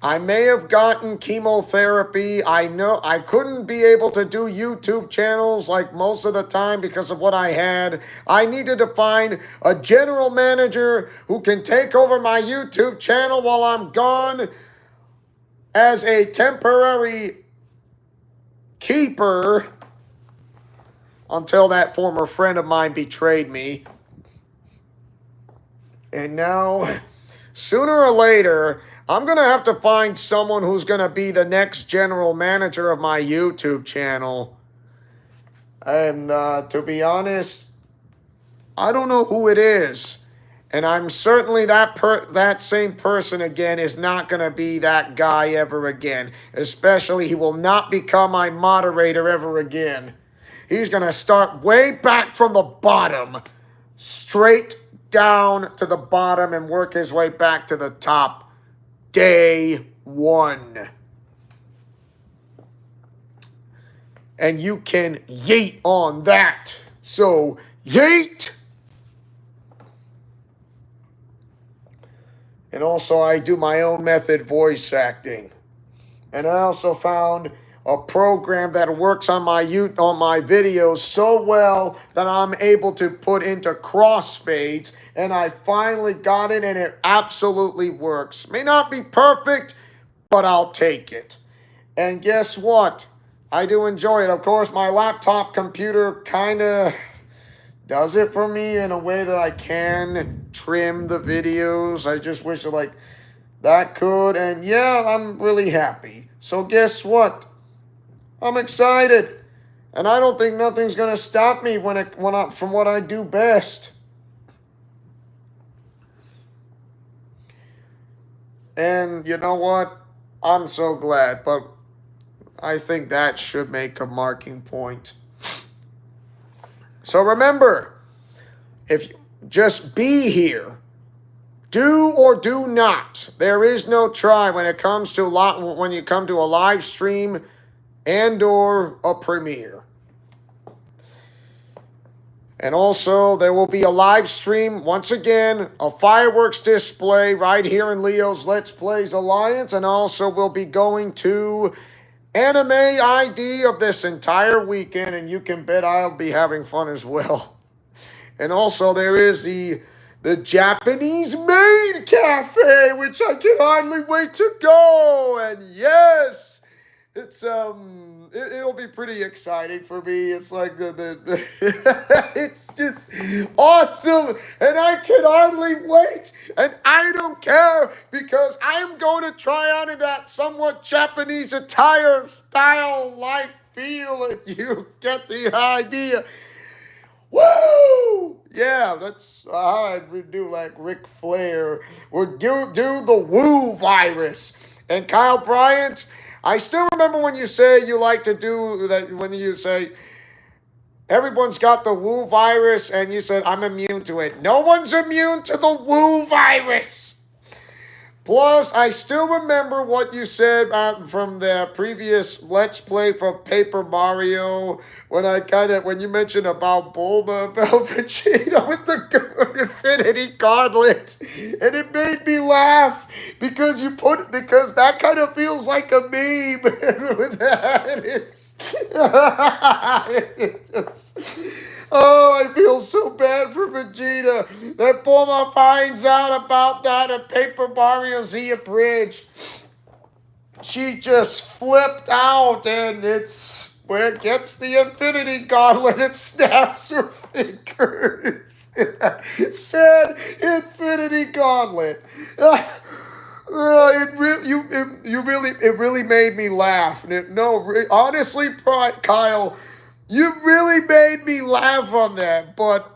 I may have gotten chemotherapy. I know I couldn't be able to do YouTube channels like most of the time because of what I had. I needed to find a general manager who can take over my YouTube channel while I'm gone as a temporary keeper until that former friend of mine betrayed me. And now, sooner or later, I'm going to have to find someone who's going to be the next general manager of my YouTube channel. And to be honest, I don't know who it is. And I'm certainly that same person again is not going to be that guy ever again. Especially he will not become my moderator ever again. He's going to start way back from the bottom, straight down to the bottom and work his way back to the top. Day one. And you can yeet on that. So, yeet! And also, I do my own method voice acting. And I also found a program that works on my videos so well that I'm able to put into crossfades. And I finally got it, and it absolutely works. May not be perfect, but I'll take it. And guess what? I do enjoy it. Of course, my laptop computer kind of does it for me in a way that I can trim the videos. I just wish that could. And yeah, I'm really happy. So guess what? I'm excited. And I don't think nothing's going to stop me from what I do best. And you know what? I'm so glad, but I think that should make a marking point. So remember, if you just be here, do or do not. There is no try when it comes to when you come to a live stream and or a premiere. And also, there will be a live stream, once again, a fireworks display right here in Leo's Let's Plays Alliance. And also, we'll be going to Anime ID of this entire weekend. And you can bet I'll be having fun as well. And also, there is the Japanese Maid Cafe, which I can hardly wait to go. And yes! It'll be pretty exciting for me. It's like it's just awesome, and I can hardly wait. And I don't care because I am going to try on in that somewhat Japanese attire style like feel. And you get the idea. Woo! Yeah, that's how I would do like Ric Flair. We'll do the woo virus. And Kyle Bryant, I still remember when you say you like to do that, when you say everyone's got the woo virus and you said I'm immune to it. No one's immune to the woo virus. Plus, I still remember what you said from the previous Let's Play for Paper Mario when you mentioned about Bulma, about Vegeta with the Infinity Gauntlet, and it made me laugh because that kind of feels like a meme. With that, oh, I feel so bad for Vegeta. That Bulma finds out about that at Paper Mario Z Bridge. She just flipped out, and it's where it gets the Infinity Gauntlet, it snaps her fingers. Said Infinity Gauntlet. It really made me laugh. Honestly, Kyle, you really made me laugh on that. But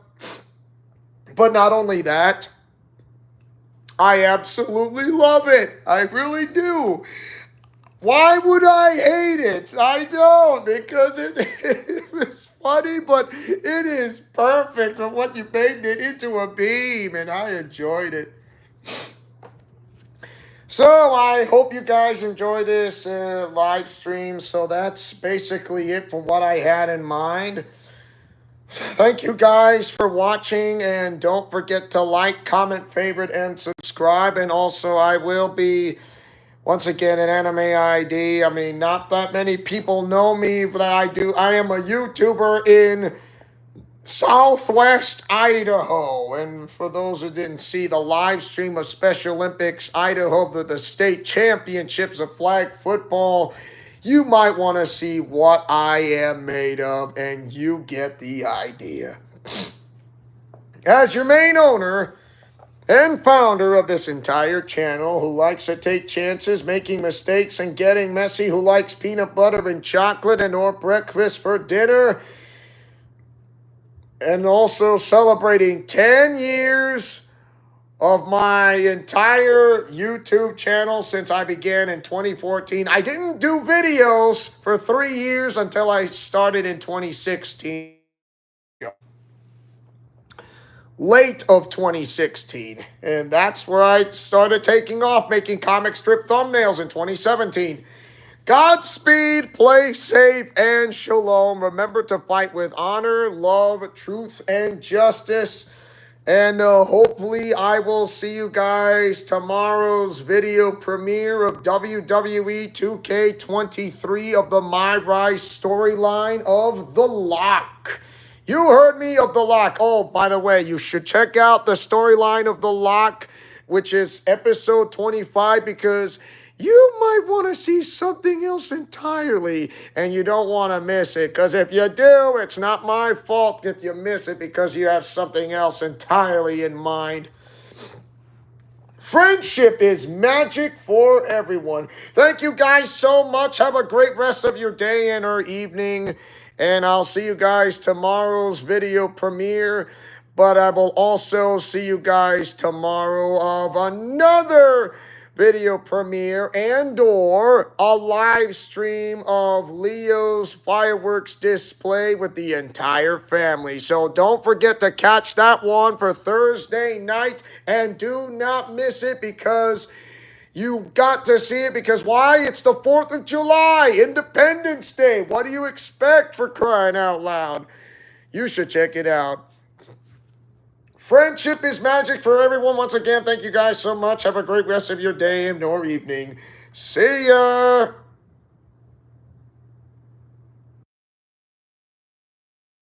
not only that, I absolutely love it. I really do. Why would I hate it? I don't, because it's funny, but it is perfect for what you made it into a beam, and I enjoyed it. So I hope you guys enjoy this live stream. So that's basically it for what I had in mind. Thank you guys for watching, and don't forget to like, comment, favorite, and subscribe. And also, I will be once again an Anime ID. I mean, not that many people know me, but I am a YouTuber in Southwest Idaho. And for those who didn't see the live stream of Special Olympics Idaho, the state championships of flag football, you might want to see what I am made of, and you get the idea. As your main owner and founder of this entire channel, who likes to take chances, making mistakes, and getting messy, who likes peanut butter and chocolate and or breakfast for dinner, and also celebrating 10 years of my entire YouTube channel since I began in 2014. I didn't do videos for 3 years until I started in 2016. Late of 2016. And that's where I started taking off, making comic strip thumbnails in 2017. Godspeed, play safe, and shalom. Remember to fight with honor, love, truth, and justice. And hopefully I will see you guys tomorrow's video premiere of WWE 2K23 of the My Rise storyline of The Lock. You heard me, of The Lock. Oh, by the way, you should check out the storyline of The Lock, which is episode 25, because you might want to see something else entirely, and you don't want to miss it, because if you do, it's not my fault if you miss it, because you have something else entirely in mind. Friendship is magic for everyone. Thank you guys so much. Have a great rest of your day and or evening, and I'll see you guys tomorrow's video premiere. But I will also see you guys tomorrow of another video premiere and or a live stream of Leo's fireworks display with the entire family. So don't forget to catch that one for Thursday night, and do not miss it, because you got to see it. Because why? It's the 4th of July, Independence Day. What do you expect, for crying out loud? You should check it out. Friendship is magic for everyone. Once again, thank you guys so much. Have a great rest of your day and or evening. See ya.